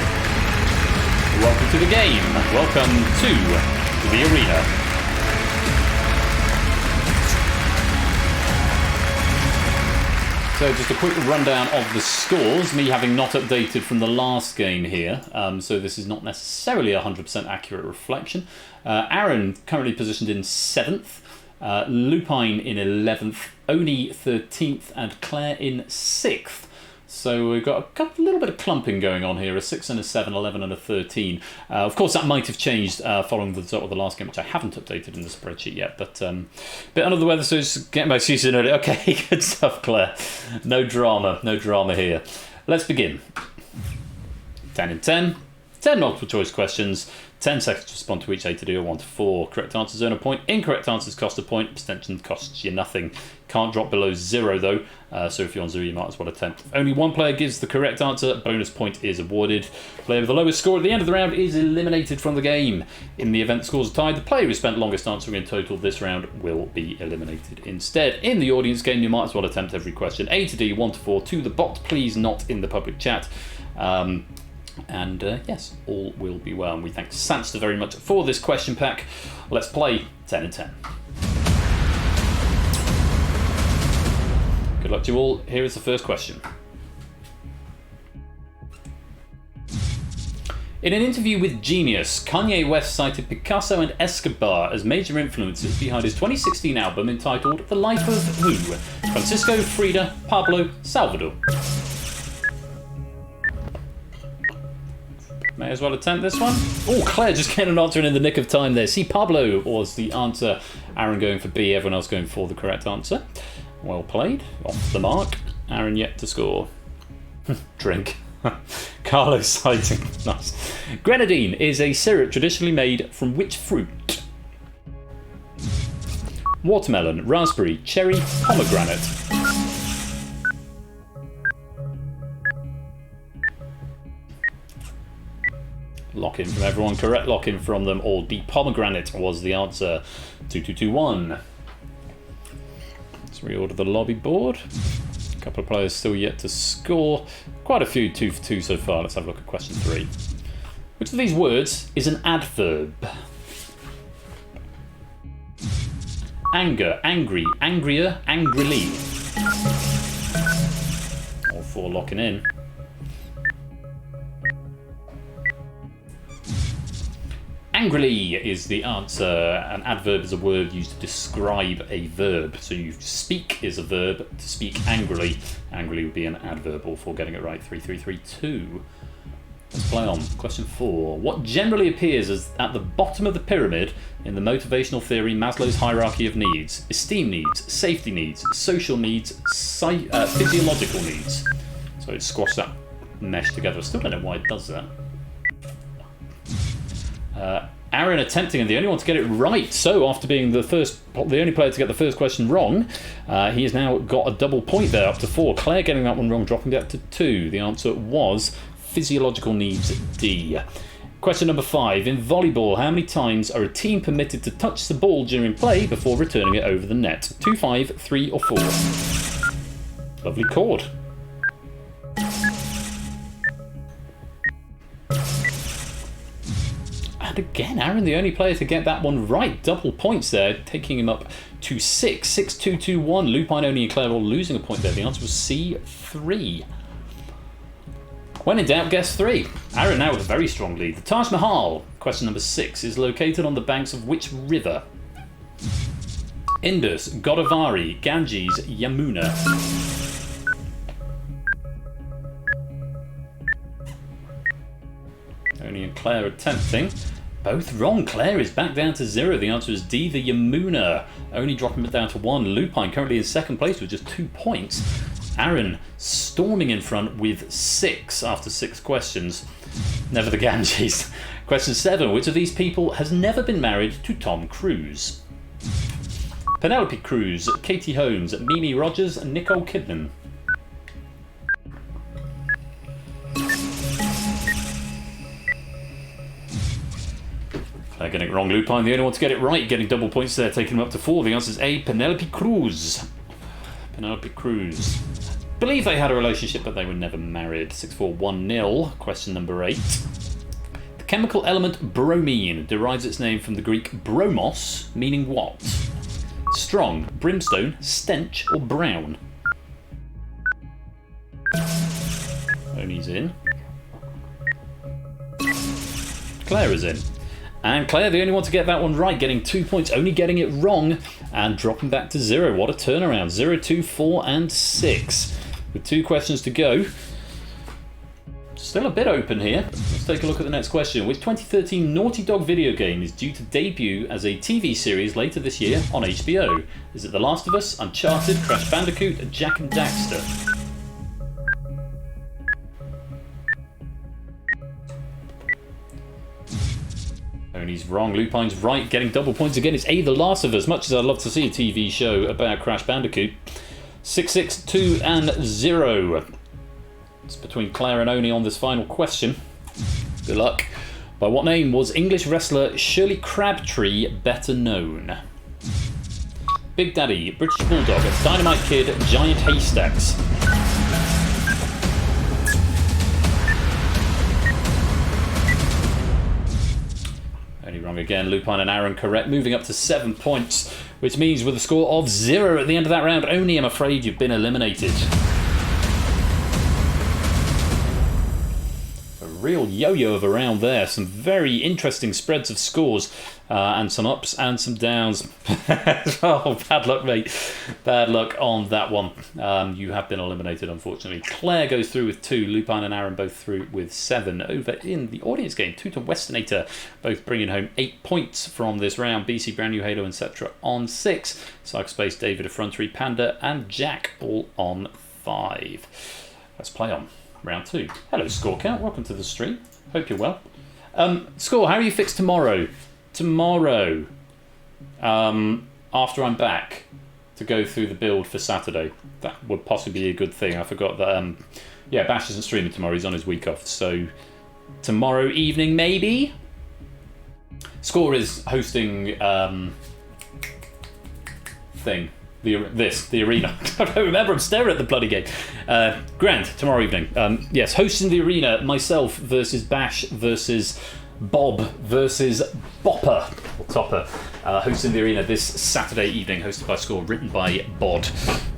Welcome to the game. Welcome to the arena. So just a quick rundown of the scores, me having not updated from the last game here, so this is not necessarily a 100% accurate reflection. Aaron currently positioned in 7th, Lupine in 11th, Oni 13th, and Claire in 6th. So we've got a little bit of clumping going on here, a 6 and a 7, 11 and a 13. Of course, that might have changed following the result of the last game, which I haven't updated in the spreadsheet yet. But a bit under the weather, so just getting my excuses in early. Okay, good stuff, Claire. No drama here. Let's begin. 10 in 10. 10 multiple choice questions. 10 seconds to respond to each A to D or 1 to 4. Correct answers earn a point. Incorrect answers cost a point. Abstention costs you nothing. Can't drop below 0 though. So if you're on 0, you might as well attempt. If only one player gives the correct answer, bonus point is awarded. Player with the lowest score at the end of the round is eliminated from the game. In the event the scores are tied, the player who spent longest answering in total this round will be eliminated instead. In the audience game, you might as well attempt every question. A to D, 1 to 4, to the bot, please, not in the public chat. Yes, all will be well. And we thank Sansta very much for this question pack. Let's play 10 in 10. Good luck to you all. Here is the first question. In an interview with Genius, Kanye West cited Picasso and Escobar as major influences behind his 2016 album entitled The Life of Who? Francisco, Frida, Pablo, Salvador. May as well attempt this one. Oh, Claire just getting an answer in the nick of time there. See, Pablo was the answer. Aaron going for B, everyone else going for the correct answer. Well played. Off the mark. Aaron yet to score. Drink. Carlos citing. Nice. Grenadine is a syrup traditionally made from which fruit? Watermelon, raspberry, cherry, pomegranate. Lock in from everyone. Correct lock in from them all. B, pomegranate was the answer. 2221. Let's reorder the lobby board. A couple of players still yet to score. Quite a few 2 for 2 so far. Let's have a look at question 3. Which of these words is an adverb? Anger, angry, angrier, angrily. All 4 locking in. Angrily is the answer. An adverb is a word used to describe a verb. So you speak is a verb. To speak angrily. Angrily would be an adverb. All 4 getting it right. 3332. Let's play on. Question 4. What generally appears as at the bottom of the pyramid in the motivational theory Maslow's hierarchy of needs? Esteem needs, safety needs, social needs, physiological needs. So it squashed that mesh together. I still don't know why it does that. Aaron attempting and the only one to get it right. So after being the only player to get the first question wrong, he has now got a double point there, up to 4. Claire getting that one wrong, dropping that to 2. The answer was physiological needs, D. Question number 5. In volleyball, how many times are a team permitted to touch the ball during play before returning it over the net? 2, 5, 3 or 4? Lovely chord. And again, Aaron, the only player to get that one right. Double points there, taking him up to 6. 6, 2, 2, 1. Lupine, Oni and Claire all losing a point there. The answer was C, 3. When in doubt, guess 3. Aaron now with a very strong lead. The Taj Mahal, question number 6, is located on the banks of which river? Indus, Godavari, Ganges, Yamuna. Oni and Claire attempting. Both wrong. Claire is back down to 0. The answer is D, the Yamuna. Only dropping it down to 1. Lupine currently in second place with just 2 points. Aaron storming in front with 6 after 6 questions. Never the Ganges. Question 7. Which of these people has never been married to Tom Cruise? Penelope Cruz, Katie Holmes, Mimi Rogers, Nicole Kidman. Getting it wrong, Lupine, the only one to get it right, getting double points there, taking him up to 4. The answer is A, Penelope Cruz. Penelope Cruz. Believe they had a relationship, but they were never married. 6-4-1-0. Question number 8. The chemical element bromine derives its name from the Greek bromos, meaning what? Strong, brimstone, stench, or brown? Oni's in. Claire is in. And Claire, the only one to get that one right, getting 2 points, only getting it wrong, and dropping back to 0. What a turnaround. 0, 2, 4, and 6. With 2 questions to go. Still a bit open here. Let's take a look at the next question. Which 2013 Naughty Dog video game is due to debut as a TV series later this year on HBO? Is it The Last of Us, Uncharted, Crash Bandicoot, Jak and Daxter? Oni's wrong, Lupine's right, getting double points again. It's A, The Last of Us, much as I'd love to see a TV show about Crash Bandicoot. 6, 6, 2, and 0. It's between Claire and Oni on this final question. Good luck. By what name was English wrestler Shirley Crabtree better known? Big Daddy, British Bulldog, Dynamite Kid, Giant Haystacks. Only wrong again. Lupine and Aaron correct, moving up to 7 points, which means with a score of 0 at the end of that round, Oni, I'm afraid you've been eliminated. A real yo-yo of a round there. Some very interesting spreads of scores. And some ups and some downs. Oh, bad luck, mate. Bad luck on that one. You have been eliminated, unfortunately. Claire goes through with 2. Lupine and Aaron both through with 7. Over in the audience game, Tutor Westernator both bringing home 8 points from this round. BC, Brand New Halo, etc. on 6. Psychospace, David, Effrontery, Panda, and Jack all on 5. Let's play on. round 2. Hello, Score Count. Welcome to the stream. Hope you're well. Score, how are you fixed tomorrow? Tomorrow, after I'm back to go through the build for Saturday. That would possibly be a good thing. I forgot that, yeah, Bash isn't streaming tomorrow. He's on his week off. So tomorrow evening, maybe? Score is hosting the arena. I don't remember, I'm staring at the bloody game. Grand, tomorrow evening. Yes, hosting the arena, myself versus Bash versus Bob versus Bopper, or Topper. Hosting the arena this Saturday evening, hosted by Score, written by Bod.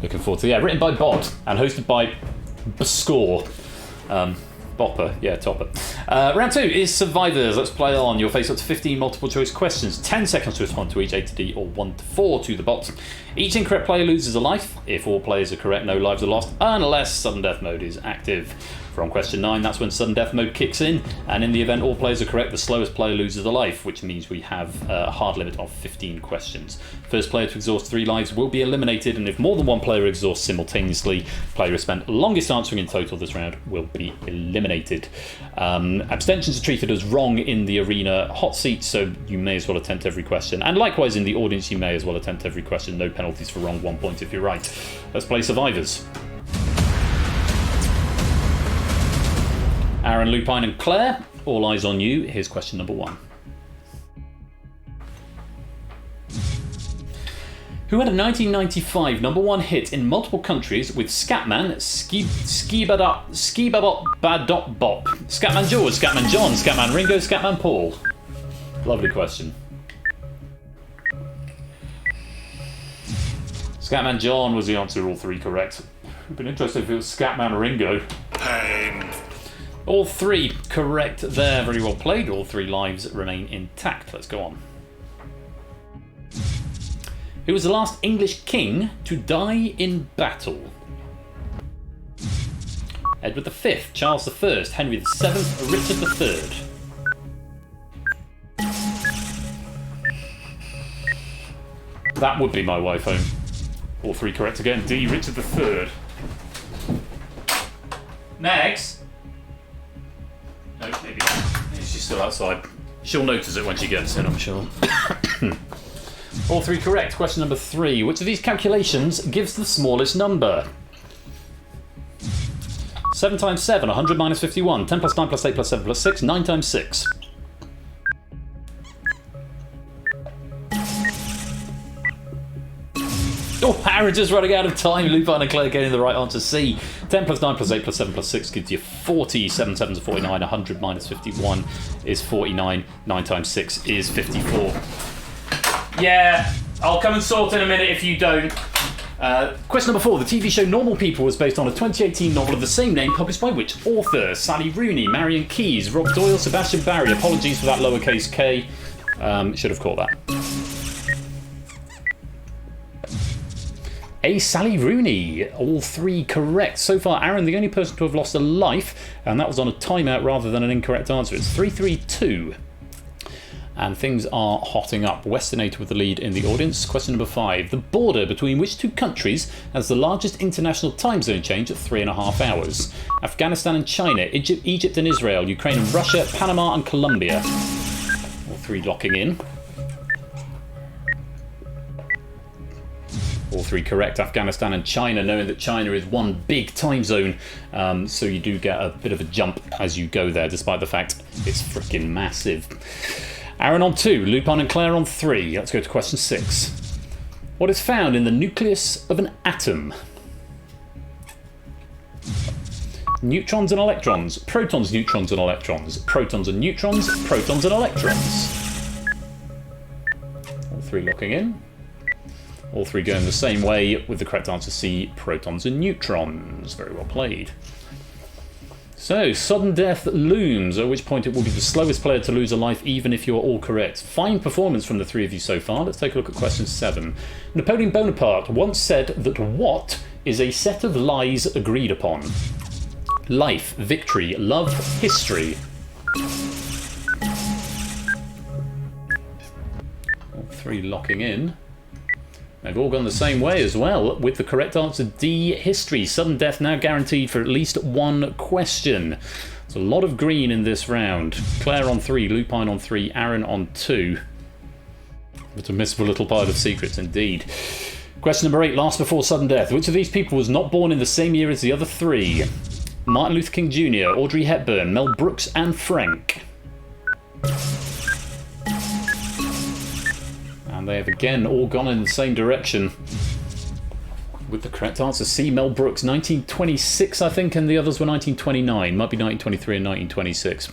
Looking forward to written by Bod, and hosted by Score. Bopper, yeah, Topper. Round 2 is Survivors. Let's play on. You'll face up to 15 multiple choice questions, 10 seconds to respond to each, A to D or 1 to 4 to the bot. Each incorrect player loses a life. If all players are correct, no lives are lost, unless sudden death mode is active. From question 9, that's when sudden death mode kicks in, and in the event all players are correct, the slowest player loses a life, which means we have a hard limit of 15 questions. First player to exhaust 3 lives will be eliminated, and if more than one player exhausts simultaneously, player who spent longest answering in total this round will be eliminated. Abstentions are treated as wrong in the arena hot seat, so you may as well attempt every question. And likewise in the audience, you may as well attempt every question. No penalties for wrong, 1 point if you're right. Let's play Survivors. Aaron, Lupine and Claire, all eyes on you. Here's question number 1. Who had a 1995 #1 hit in multiple countries with Scatman, Skibabop, Badop Bop, Scatman George, Scatman John, Scatman Ringo, Scatman Paul? Lovely question. Scatman John was the answer, all 3 correct. It would have been interesting if it was Scatman Ringo. Pain. All 3 correct there, very well played. All 3 lives remain intact. Let's go on. Who was the last English king to die in battle? Edward V, Charles I, Henry VII, Richard III. That would be my wife home. All 3 correct again. D, Richard III. Next. No, maybe not. She's still outside. She'll notice it when she gets in, I'm sure. All 3 correct. Question number 3. Which of these calculations gives the smallest number? 7 times 7, 100 minus 51. 10 plus 9 plus 8 plus 7 plus 6. 9 times 6. Oh, Aaron just running out of time. Lupin and Claire getting the right answer. C. 10 plus 9 plus 8 plus 7 plus 6 gives you 40. 7 7s are 49. 100 minus 51 is 49. 9 times 6 is 54. Yeah, I'll come and sort in a minute if you don't. Question number 4. The TV show Normal People was based on a 2018 novel of the same name published by which author? Sally Rooney, Marion Keyes, Rob Doyle, Sebastian Barry. Apologies for that lowercase k. Should have caught that. A. Sally Rooney. All 3 correct. So far, Aaron, the only person to have lost a life, and that was on a timeout rather than an incorrect answer. It's 3-3-2. And things are hotting up. Westernator with the lead in the audience. Question number 5. The border between which 2 countries has the largest international time zone change at 3.5 hours? Afghanistan and China, Egypt and Israel, Ukraine and Russia, Panama and Colombia. All 3 locking in. All 3 correct. Afghanistan and China, knowing that China is one big time zone, so you do get a bit of a jump as you go there, despite the fact it's freaking massive. Aaron on 2, Lupin and Claire on 3. Let's go to question 6. What is found in the nucleus of an atom? Neutrons and electrons, protons, neutrons and electrons, protons and neutrons, protons and electrons. All 3 locking in. All 3 going the same way with the correct answer C, protons and neutrons. Very well played. So, sudden death looms, at which point it will be the slowest player to lose a life even if you're all correct. Fine performance from the 3 of you so far. Let's take a look at question 7. Napoleon Bonaparte once said that what is a set of lies agreed upon? Life, victory, love, history. All 3 locking in. They've all gone the same way as well, with the correct answer D, history. Sudden death now guaranteed for at least one question. There's a lot of green in this round. Claire on 3, Lupine on 3, Aaron on 2. It's a missable little pile of secrets indeed. Question number 8, last before sudden death. Which of these people was not born in the same year as the other 3? Martin Luther King Jr., Audrey Hepburn, Mel Brooks and Frank. And they have again all gone in the same direction. With the correct answer, C, Mel Brooks, 1926 I think, and the others were 1929. Might be 1923 and 1926.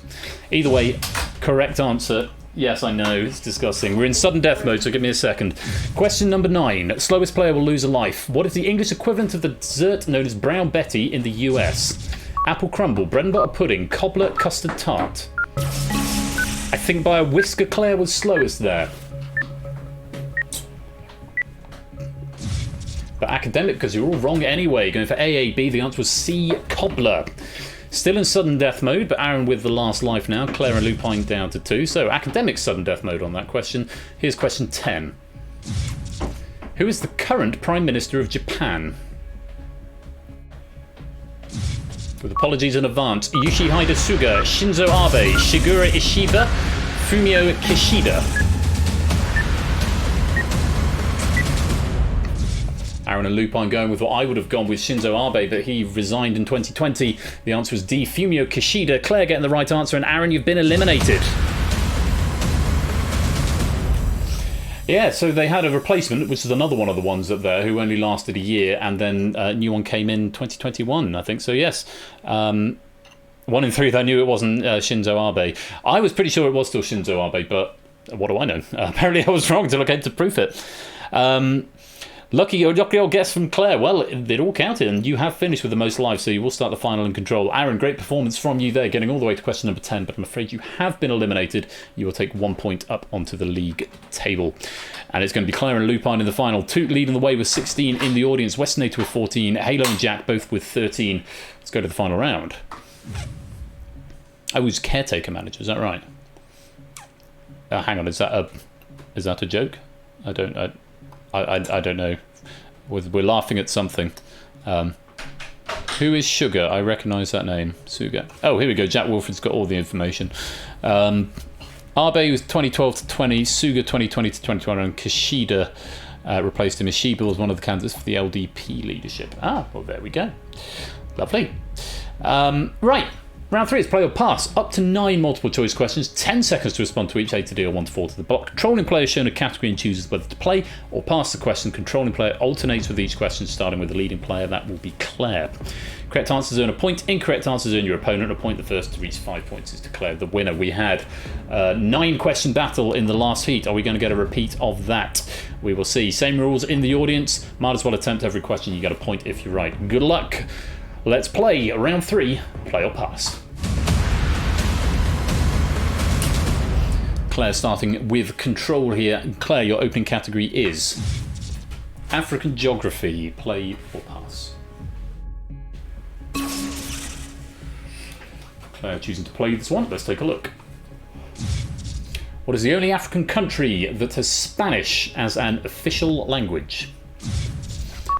Either way, correct answer. Yes, I know, it's disgusting. We're in sudden death mode, so give me a second. Question number 9. Slowest player will lose a life. What is the English equivalent of the dessert known as Brown Betty in the US? Apple crumble, bread and butter pudding, cobbler, custard tart. I think by a whisker Claire was slowest there. But academic, because you're all wrong anyway. Going for AAB, the answer was C, cobbler. Still in sudden death mode, but Aaron with the last life now. Claire and Lupine down to 2. So academic sudden death mode on that question. Here's question 10. Who is the current Prime Minister of Japan? With apologies in advance. Yoshihide Suga, Shinzo Abe, Shigeru Ishiba, Fumio Kishida. Aaron and Lupine going with what I would have gone with Shinzo Abe, but he resigned in 2020. The answer was D, Fumio Kishida. Claire getting the right answer, and Aaron, you've been eliminated. Yeah, so they had a replacement, which is another one of the ones up there, who only lasted a year, and then a new one came in 2021, I think. So yes, 1 in 3 they knew it wasn't Shinzo Abe. I was pretty sure it was still Shinzo Abe, but what do I know? Apparently I was wrong until I came to proof it. Lucky old guess from Claire. Well, it all counted, and you have finished with the most lives, so you will start the final in control. Aaron, great performance from you there, getting all the way to question number 10, but I'm afraid you have been eliminated. You will take 1 point up onto the league table. And it's going to be Claire and Lupine in the final. Toot leading the way with 16 in the audience, Westonator with 14, Halo and Jack both with 13. Let's go to the final round. Oh, he's caretaker manager, is that right? Hang on, is that a joke? I don't know. We're laughing at something. Who is Sugar? I recognise that name. Suga. Oh, here we go. Jack Wolford's got all the information. Abe was 2012 to 20, Suga 2020 to 2021, and Kishida replaced him. Ishiba was one of the candidates for the LDP leadership. Ah, well, there we go. Lovely. Right. Round 3 is play or pass. Up to 9 multiple choice questions, 10 seconds to respond to each, A to D or 1 to 4 to the block. Controlling player is shown a category and chooses whether to play or pass the question. Controlling player alternates with each question, starting with the leading player. That will be Claire. Correct answers earn a point. Incorrect answers earn your opponent a point. The first to reach 5 points is declared the winner. We had a 9-question battle in the last heat. Are we going to get a repeat of that? We will see. Same rules in the audience. Might as well attempt every question. You get a point if you're right. Good luck. Let's play round 3, play or pass. Claire starting with control here. Claire, your opening category is African geography. Play or pass. Claire choosing to play this one. Let's take a look. What is the only African country that has Spanish as an official language?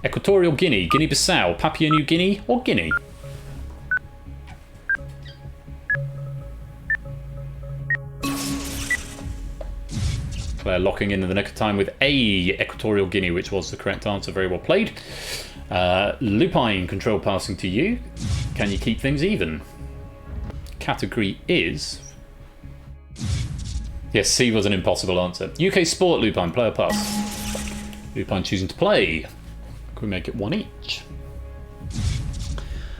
Equatorial Guinea, Guinea-Bissau, Papua New Guinea, or Guinea? Claire locking in the nick of time with A, Equatorial Guinea, which was the correct answer. Very well played. Lupine, control passing to you. Can you keep things even? Category is... Yes, C was an impossible answer. UK sport, Lupine, play or pass? Lupine choosing to play. Can we make it 1 each?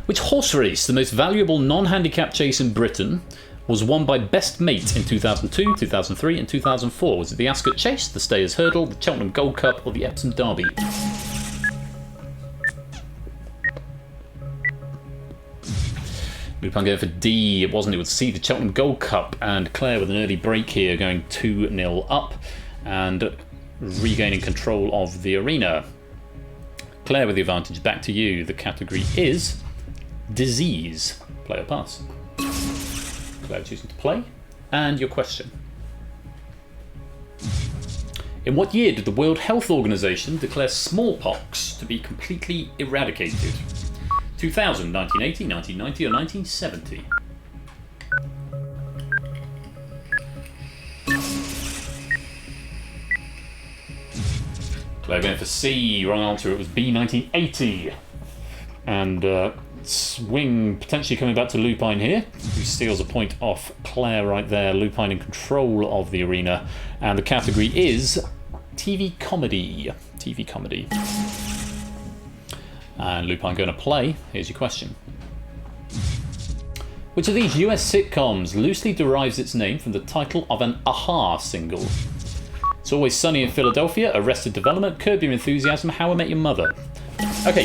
Which horse race, the most valuable non-handicap chase in Britain, was won by Best Mate in 2002, 2003 and 2004? Was it the Ascot Chase, the Stayers Hurdle, the Cheltenham Gold Cup or the Epsom Derby? Lupin going for D. It wasn't. It was C, the Cheltenham Gold Cup. And Claire with an early break here, going 2-0 up and regaining control of the arena. Claire with the advantage. Back to you. The category is disease. Play or pass? Claire choosing to play. And your question. In what year did the World Health Organization declare smallpox to be completely eradicated? 2000, 1980, 1990 or 1970? Claire going for C. Wrong answer. It was B, 1980. And swing potentially coming back to Lupine here, who steals a point off Claire right there. Lupine in control of the arena. And the category is TV comedy. TV comedy. And Lupine going to play. Here's your question. Which of these US sitcoms loosely derives its name from the title of an a-ha single? It's Always Sunny in Philadelphia, Arrested Development, Curb Your Enthusiasm, How I Met Your Mother. Okay,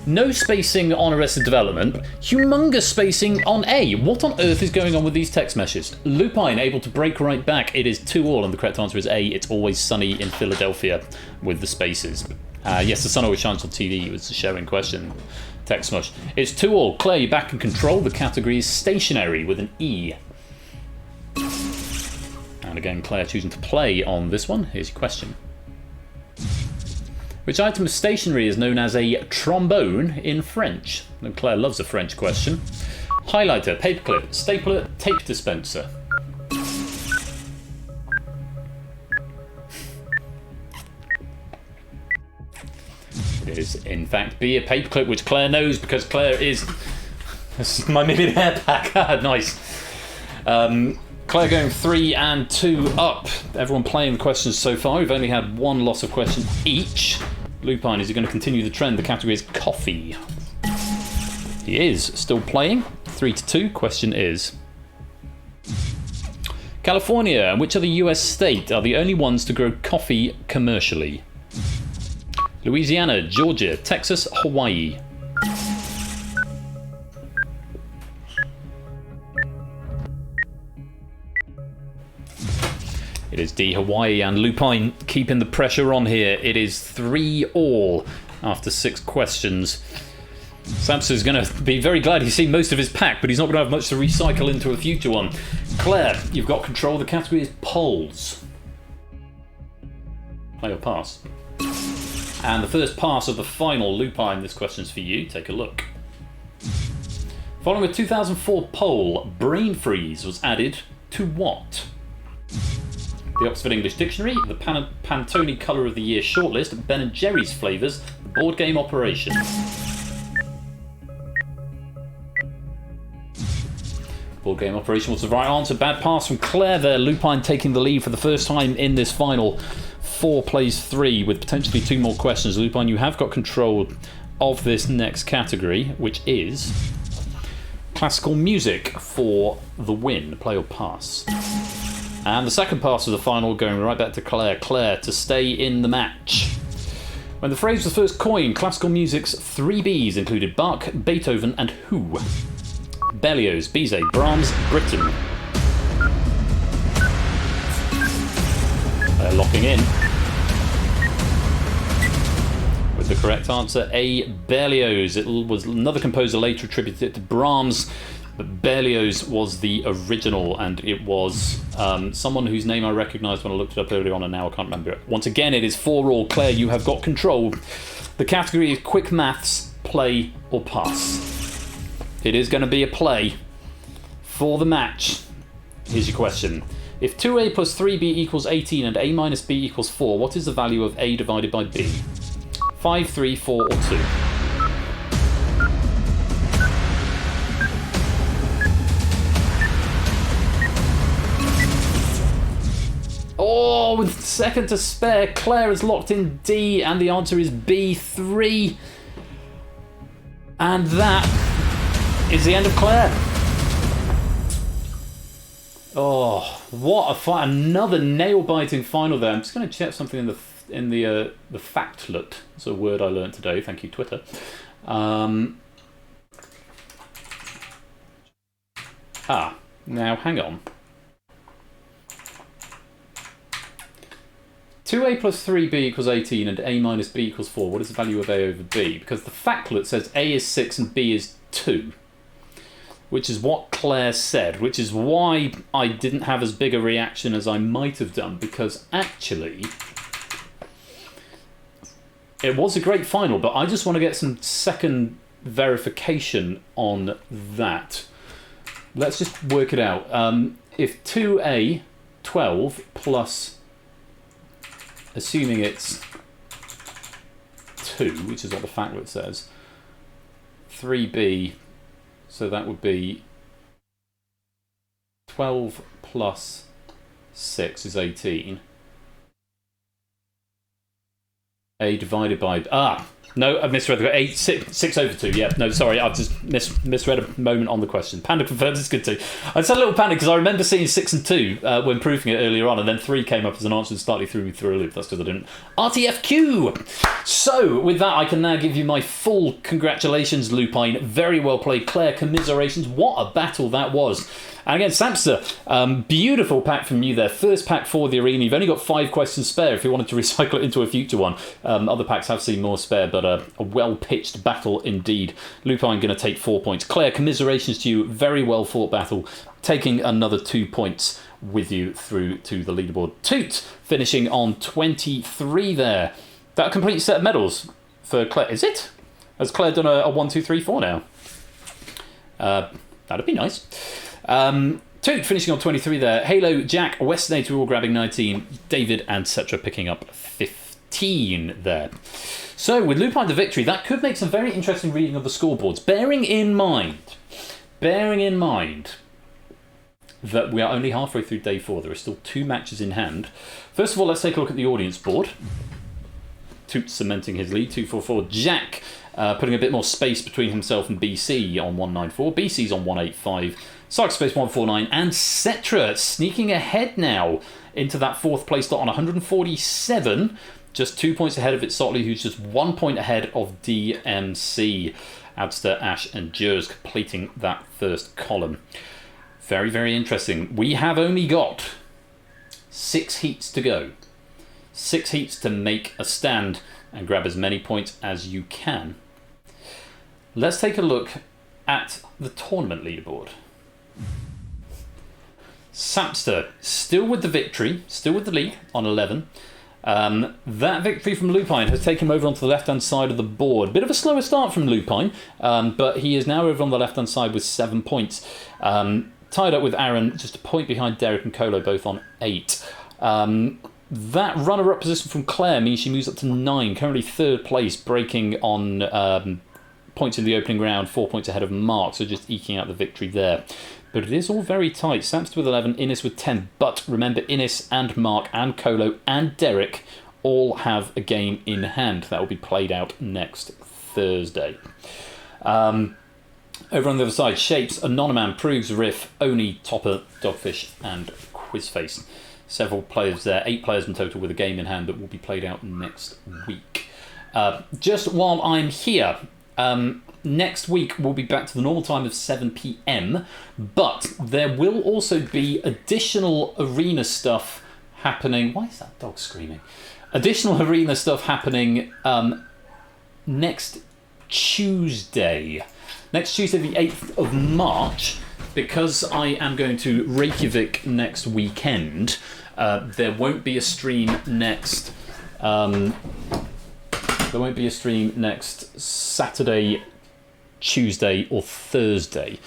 no spacing on Arrested Development, humongous spacing on A. What on earth is going on with these text messages? Lupine able to break right back. It is 2-all, and the correct answer is A. It's Always Sunny in Philadelphia with the spaces. Yes, the sun always shines on TV was the showing question. Text smush. It's 2-all. Claire, you're back in control. The category is stationary with an E. And again, Claire choosing to play on this one. Here's your question. Which item of stationery is known as a trombone in French? And Claire loves a French question. Highlighter, paperclip, stapler, tape dispenser. It is, in fact, be a paperclip, which Claire knows because Claire is... This is my millionaire pack. Nice. Claire going 3 and 2 up. Everyone playing the questions so far. We've only had one loss of question each. Lupine, is he going to continue the trend? The category is coffee. He is still playing. 3 to 2. Question is... California and which other US state are the only ones to grow coffee commercially? Louisiana, Georgia, Texas, Hawaii. It is D, Hawaii, and Lupine keeping the pressure on here. It is 3-all after 6 questions. Samson's going to be very glad he's seen most of his pack, but he's not going to have much to recycle into a future one. Claire, you've got control. The category is polls. Play or pass? And the first pass of the final, Lupine, this question's for you. Take a look. Following a 2004 poll, brain freeze was added to what? The Oxford English Dictionary, the Pantone Colour of the Year shortlist, Ben & Jerry's flavours, the board game Operation. Board game Operation was the right answer. Bad pass from Claire there. Lupine taking the lead for the first time in this final. 4 plays 3 with potentially 2 more questions. Lupine, you have got control of this next category, which is classical music for the win. Play or pass? And the second pass of the final going right back to Claire. Claire to stay in the match. When the phrase was first coined, classical music's 3 Bs included Bach, Beethoven and who? Berlioz, Bizet, Brahms, Britten. They're locking in. With the correct answer, A, Berlioz. It was another composer later attributed it to Brahms, but Berlioz was the original, and it was someone whose name I recognised when I looked it up earlier on, and now I can't remember it. Once again, it is 4-all. Claire, you have got control. The category is quick maths, play or pass. It is going to be a play for the match. Here's your question. If 2a plus 3b equals 18 and a minus b equals 4, what is the value of a divided by b? 5, 3, 4 or 2? Oh, with a second to spare, Claire has locked in D, and the answer is B, 3. And that is the end of Claire. Oh, what a fight! Another nail-biting final there. I'm just going to check something in the factlet. It's a word I learned today. Thank you, Twitter. Now hang on. 2a plus 3b equals 18 and a minus b equals 4. What is the value of a over b? Because the factlet says a is 6 and b is 2. Which is what Claire said, which is why I didn't have as big a reaction as I might have done, because actually it was a great final, but I just want to get some second verification on that. Let's just work it out. If 2A12 plus, assuming it's 2, which is what the factlet says, 3B, so that would be 12 plus 6 is 18. A divided by... No, I misread the 6 over 2. Yeah, no, sorry, I've just misread a moment on the question. Panda confirms it's good too. I just had a little panic because I remember seeing 6 and 2 when proofing it earlier on, and then 3 came up as an answer and slightly threw me through a loop. That's because I didn't RTFQ. So, with that, I can now give you my full congratulations, Lupine. Very well played, Claire. Commiserations. What a battle that was. And again, Samster, beautiful pack from you there. First pack for the arena. You've only got 5 questions spare if you wanted to recycle it into a future one. Other packs have seen more spare, but a well-pitched battle indeed. Lupine going to take 4 points. Claire, commiserations to you. Very well-fought battle. Taking another 2 points with you through to the leaderboard. Toot finishing on 23 there. That a complete set of medals for Claire. Is it? Has Claire done a 1, 2, 3, 4 now? That'd be nice. Toot finishing on 23 there. Halo, Jack, Westnator all grabbing 19. David and Cetra picking up 15 there. So with Lupine the victory, that could make some very interesting reading of the scoreboards. Bearing in mind that we are only halfway through day 4. There are still 2 matches in hand. First of all, let's take a look at the audience board. Toot cementing his lead, 244. Jack putting a bit more space between himself and BC on 194. BC's on 185. Psychospace 149. And Cetra sneaking ahead now into that 4th place slot on 147. Just 2 points ahead of Itzotli, who's just 1 point ahead of DMC. Abster, Ash and Jers completing that first column. Very, very interesting. We have only got 6 heats to go. 6 heats to make a stand and grab as many points as you can. Let's take a look at the tournament leaderboard. Sapster still with the victory, still with the lead on 11. That victory from Lupine has taken him over onto the left-hand side of the board. Bit of a slower start from Lupine, but he is now over on the left-hand side with 7 points. Tied up with Aaron, just a point behind Derek and Colo, both on 8. That runner-up position from Claire means she moves up to 9, currently 3rd place, breaking on points in the opening round, 4 points ahead of Mark, so just eking out the victory there. But it is all very tight. Samster with 11, Innes with 10. But remember, Innes and Mark and Colo and Derek all have a game in hand. That will be played out next Thursday. Over on the other side, Shapes, Anonyman, Proves, Riff, Oni, Topper, Dogfish and Quizface. Several players there, 8 players in total with a game in hand that will be played out next week. Just while I'm here, next week we'll be back to the normal time of 7 PM, but there will also be additional arena stuff happening. Why is that dog screaming? Additional arena stuff happening next Tuesday. Next Tuesday, the 8th of March, because I am going to Reykjavik next weekend. There won't be a stream next. There won't be a stream next Saturday, Tuesday, or Thursday.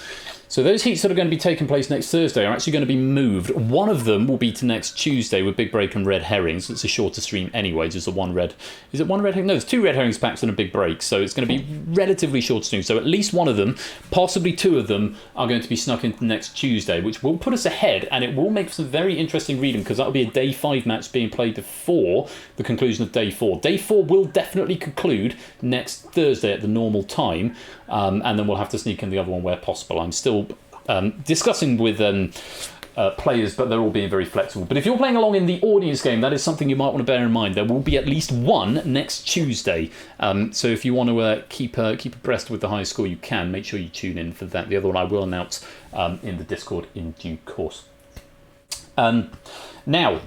So those heats that are going to be taking place next Thursday are actually going to be moved. One of them will be to next Tuesday with Big Break and Red Herrings. It's a shorter stream anyway, just a one red... Is it one red herring? No, there's 2 Red Herrings packs and a Big Break, so it's going to be relatively short stream. So at least one of them, possibly 2 of them, are going to be snuck into next Tuesday, which will put us ahead, and it will make some very interesting reading, because that'll be a Day 5 match being played before the conclusion of Day 4. Day 4 will definitely conclude next Thursday at the normal time, and then we'll have to sneak in the other one where possible. I'm still discussing with players, but they're all being very flexible. But if you're playing along in the audience game, that is something you might want to bear in mind. There will be at least one next Tuesday. So if you want to keep abreast with the high score, you can. Make sure you tune in for that. The other one I will announce in the Discord in due course. Now,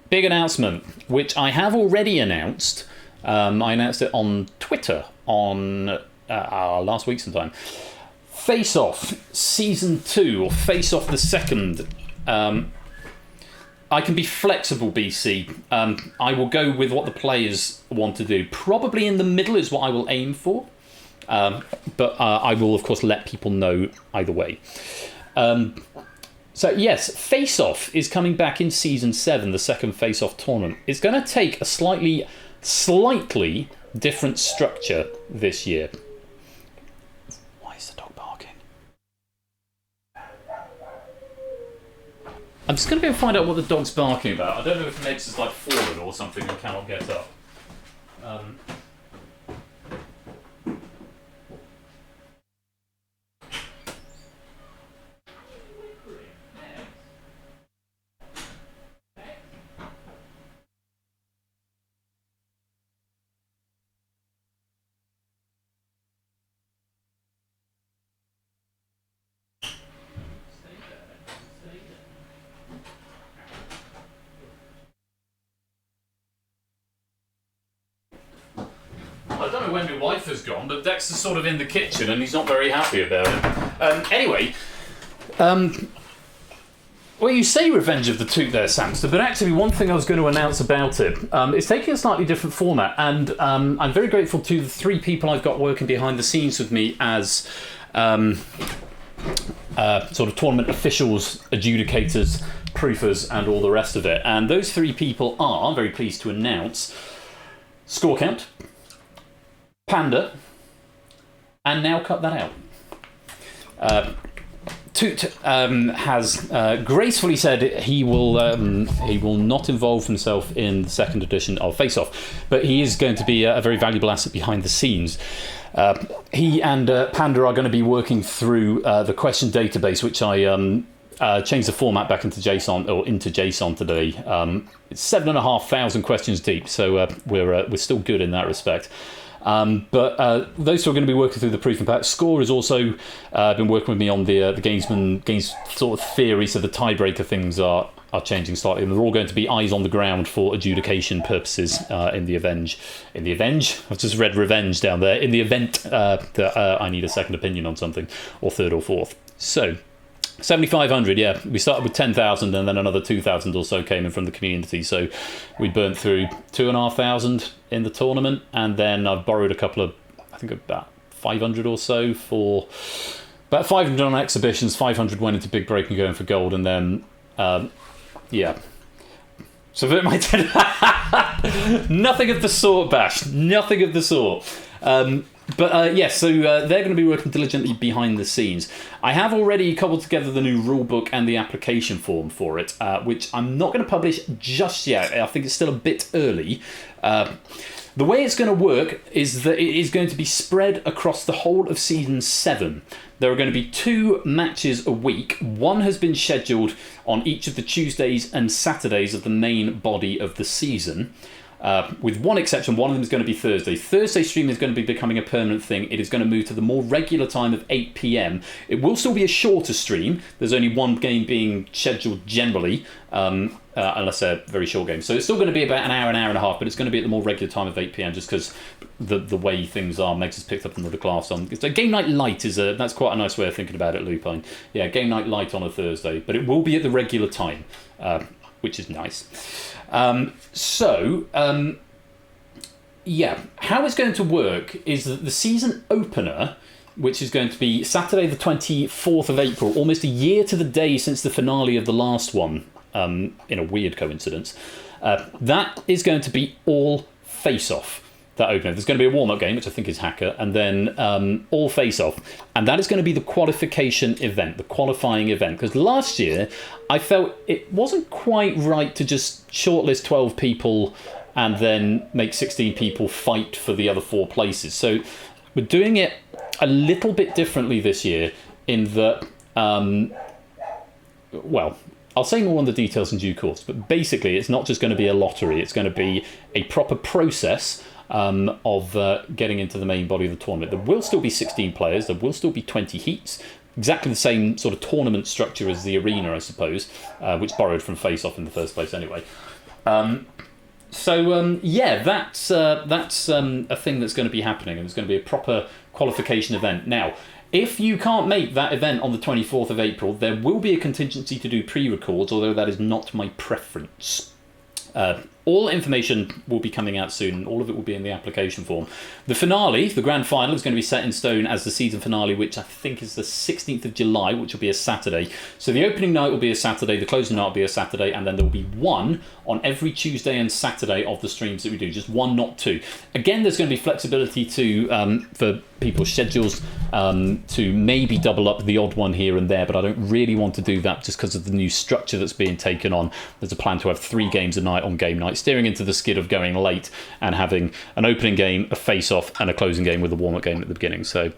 big announcement, which I have already announced. I announced it on Twitter on last week sometime. Face Off Season 2, or Face Off the Second. I can be flexible, BC. I will go with what the players want to do. Probably in the middle is what I will aim for. But I will, of course, let people know either way. So, yes, Face Off is coming back in Season 7, the second Face Off tournament. It's going to take a slightly different structure this year. Why is the dog barking? I'm just going to go find out what the dog's barking about. I don't know if Meg's is like fallen or something and cannot get up. I don't know when my wife has gone, but Dexter's sort of in the kitchen and he's not very happy about it. Anyway, well, you say Revenge of the Toot there, Samster, but actually one thing I was going to announce about it, it's taking a slightly different format, and I'm very grateful to the 3 people I've got working behind the scenes with me as sort of tournament officials, adjudicators, proofers, and all the rest of it. And those 3 people are, I'm very pleased to announce, Score Count, Panda, and now cut that out. Toot has gracefully said he will not involve himself in the second edition of Face Off, but he is going to be a very valuable asset behind the scenes. He and Panda are going to be working through the question database, which I changed the format back into JSON today. It's 7,500 questions deep, so we're still good in that respect. But those 2 are going to be working through the proof and pack. Score has also been working with me on the games sort of theory, so the tiebreaker things are changing slightly, and they're all going to be eyes on the ground for adjudication purposes in the Avenge. I've just read Revenge down there. In the event that I need a second opinion on something, or third or fourth. So 7,500, yeah. We started with 10,000 and then another 2,000 or so came in from the community. So we burnt through 2,500 in the tournament, and then I've borrowed a couple of, I think about 500 or so for, about 500 on exhibitions, 500 went into Big Break and going for gold, and then, yeah. So my nothing of the sort, Bash. Nothing of the sort. But yes, so they're going to be working diligently behind the scenes. I have already cobbled together the new rulebook and the application form for it, which I'm not going to publish just yet. I think it's still a bit early. The way it's going to work is that it is going to be spread across the whole of Season 7. There are going to be 2 matches a week. One has been scheduled on each of the Tuesdays and Saturdays of the main body of the season. With one exception, one of them is going to be Thursday. Thursday stream is going to be becoming a permanent thing. It is going to move to the more regular time of 8 PM. It will still be a shorter stream. There's only one game being scheduled generally, unless they're very short games. So it's still going to be about an hour and a half, but it's going to be at the more regular time of 8 PM just because the way things are. Megs has picked up another class on. So Game Night Light that's quite a nice way of thinking about it, Lupine. Yeah, Game Night Light on a Thursday, but it will be at the regular time, which is nice. Yeah, how it's going to work is that the season opener, which is going to be Saturday the 24th of April, almost a year to the day since the finale of the last one, in a weird coincidence, that is going to be all face-off. That opener. There's going to be a warm-up game, which I think is Hacker, and then all face-off. And that is going to be the qualification event, the qualifying event. Because last year, I felt it wasn't quite right to just shortlist 12 people and then make 16 people fight for the other 4 places. So we're doing it a little bit differently this year in that, well, I'll say more on the details in due course, but basically it's not just going to be a lottery. It's going to be a proper process of getting into the main body of the tournament. There will still be 16 players, there will still be 20 heats, exactly the same sort of tournament structure as the arena, I suppose, which borrowed from Face Off in the first place anyway. Yeah, that's a thing that's going to be happening, and it's going to be a proper qualification event. Now, If you can't make that event on the 24th of April, there will be a contingency to do pre-records, although that is not my preference. All information will be coming out soon. All of it will be in the application form. The finale, the grand final, is going to be set in stone as the season finale, which I think is the 16th of July, which will be a Saturday. So the opening night will be a Saturday, the closing night will be a Saturday, and then there will be one on every Tuesday and Saturday of the streams that we do. Just one, not two. Again, there's going to be flexibility to for people's schedules to maybe double up the odd one here and there, but I don't really want to do that just because of the new structure that's being taken on. There's a plan to have 3 games a night on game night, steering into the skid of going late and having an opening game, a face-off, and a closing game with a warm-up game at the beginning. So,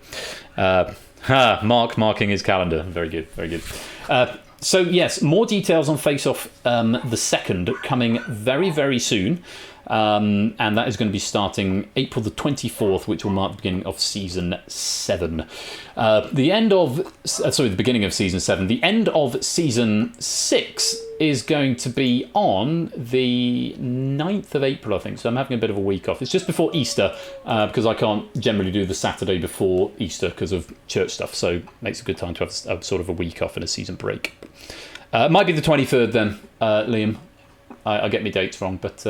marking his calendar. Very good, very good. So, yes, more details on Face-Off the 2nd coming very, very soon. And that is going to be starting April the 24th, which will mark the beginning of Season 7. The beginning of Season 7. The end of Season 6 is going to be on the 9th of April, I think. So I'm having a bit of a week off. It's just before Easter, because I can't generally do the Saturday before Easter because of church stuff. So it makes a good time to have sort of a week off and a season break. It might be the 23rd then, Liam. I get my dates wrong, but...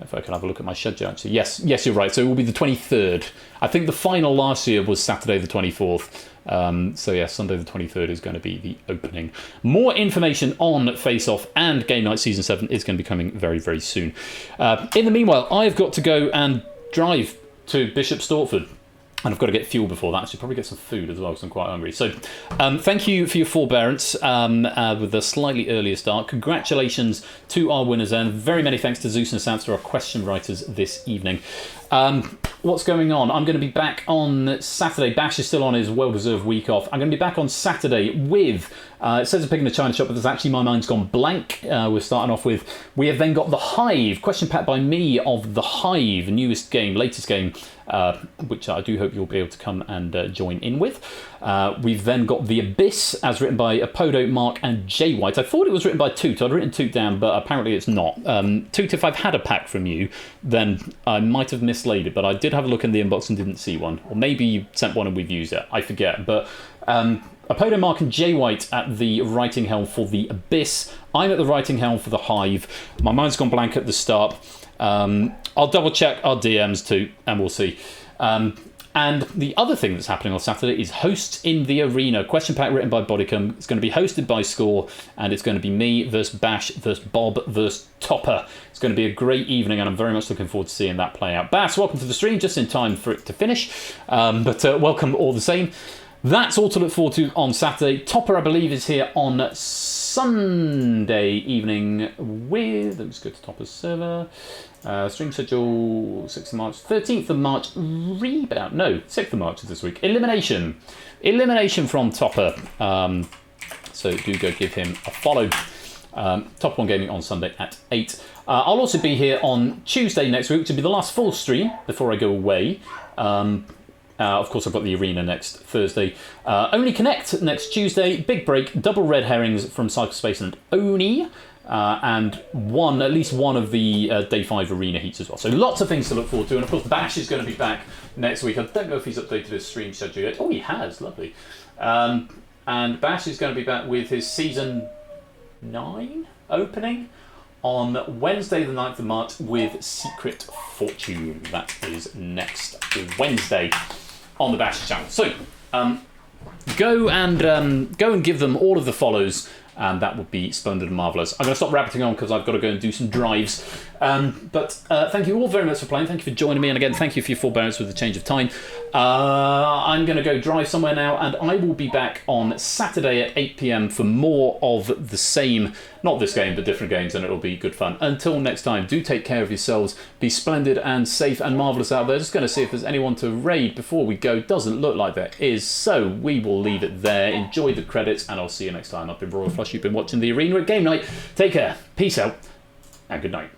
if I can have a look at my schedule, actually. Yes, you're right. So it will be the 23rd. I think the final last year was Saturday the 24th. So yeah, Sunday the 23rd is going to be the opening. More information on Face Off and Game Night Season 7 is going to be coming very, very soon. In the meanwhile, I've got to go and drive to Bishop Stortford. And I've got to get fuel before that. I should probably get some food as well because I'm quite hungry. So thank you for your forbearance with a slightly earlier start. Congratulations to our winners and very many thanks to Zeus and Sansa, our question writers this evening. What's going on? I'm going to be back on Saturday. Bash is still on his well-deserved week off. I'm going to be back on Saturday with... it says a pig in the china shop, but there's actually my mind's gone blank. We're starting off with... We have then got The Hive, question packed by me of The Hive, latest game, which I do hope you'll be able to come and join in with. We've then got The Abyss, as written by Apodo, Mark and Jay White. I thought it was written by Toot. I'd written Toot down, but apparently it's not. Toot, if I've had a pack from you, then I might have mislaid it, but I did have a look in the inbox and didn't see one. Or maybe you sent one and we've used it. I forget. But Apodo, Mark and Jay White at the writing helm for The Abyss. I'm at the writing helm for The Hive. My mind's gone blank at the start. I'll double check our DMs too, and we'll see. And the other thing that's happening on Saturday is Hosts in the Arena. Question pack written by Bodycom. It's going to be hosted by Score, and it's going to be me versus Bash versus Bob versus Topper. It's going to be a great evening, and I'm very much looking forward to seeing that play out. Bash, welcome to the stream, just in time for it to finish. But welcome all the same. That's all to look forward to on Saturday. Topper, I believe, is here on Sunday evening with... Let's go to Topper's server. Stream schedule 6th of March, 13th of March, rebound. No, 6th of March is this week. Elimination from Topper. So do go give him a follow. Top 1 Gaming on Sunday at 8. I'll also be here on Tuesday next week, which will be the last full stream before I go away. Of course, I've got the arena next Thursday. Only Connect next Tuesday. Big break. Double red herrings from Cyberspace and Oni. And at least one of the Day 5 arena heats as well. So lots of things to look forward to. And of course, Bash is going to be back next week. I don't know if he's updated his stream schedule yet. Oh, he has. Lovely. And Bash is going to be back with his Season 9 opening on Wednesday the 9th of March with Secret Fortune. That is next Wednesday on the Bash channel. So go and give them all of the follows, and that would be splendid and marvellous. I'm going to stop rabbiting on because I've got to go and do some drives. But thank you all very much for playing. Thank you for joining me. And again, thank you for your forbearance with the change of time. I'm going to go drive somewhere now, and I will be back on Saturday at 8 p.m. for more of the same, not this game, but different games, and it'll be good fun. Until next time, do take care of yourselves. Be splendid and safe and marvellous out there. Just going to see if there's anyone to raid before we go. Doesn't look like there is, so we will leave it there. Enjoy the credits, and I'll see you next time. I've been Royal Flush. You've been watching the arena at Game Night. Take care, peace out, and good night.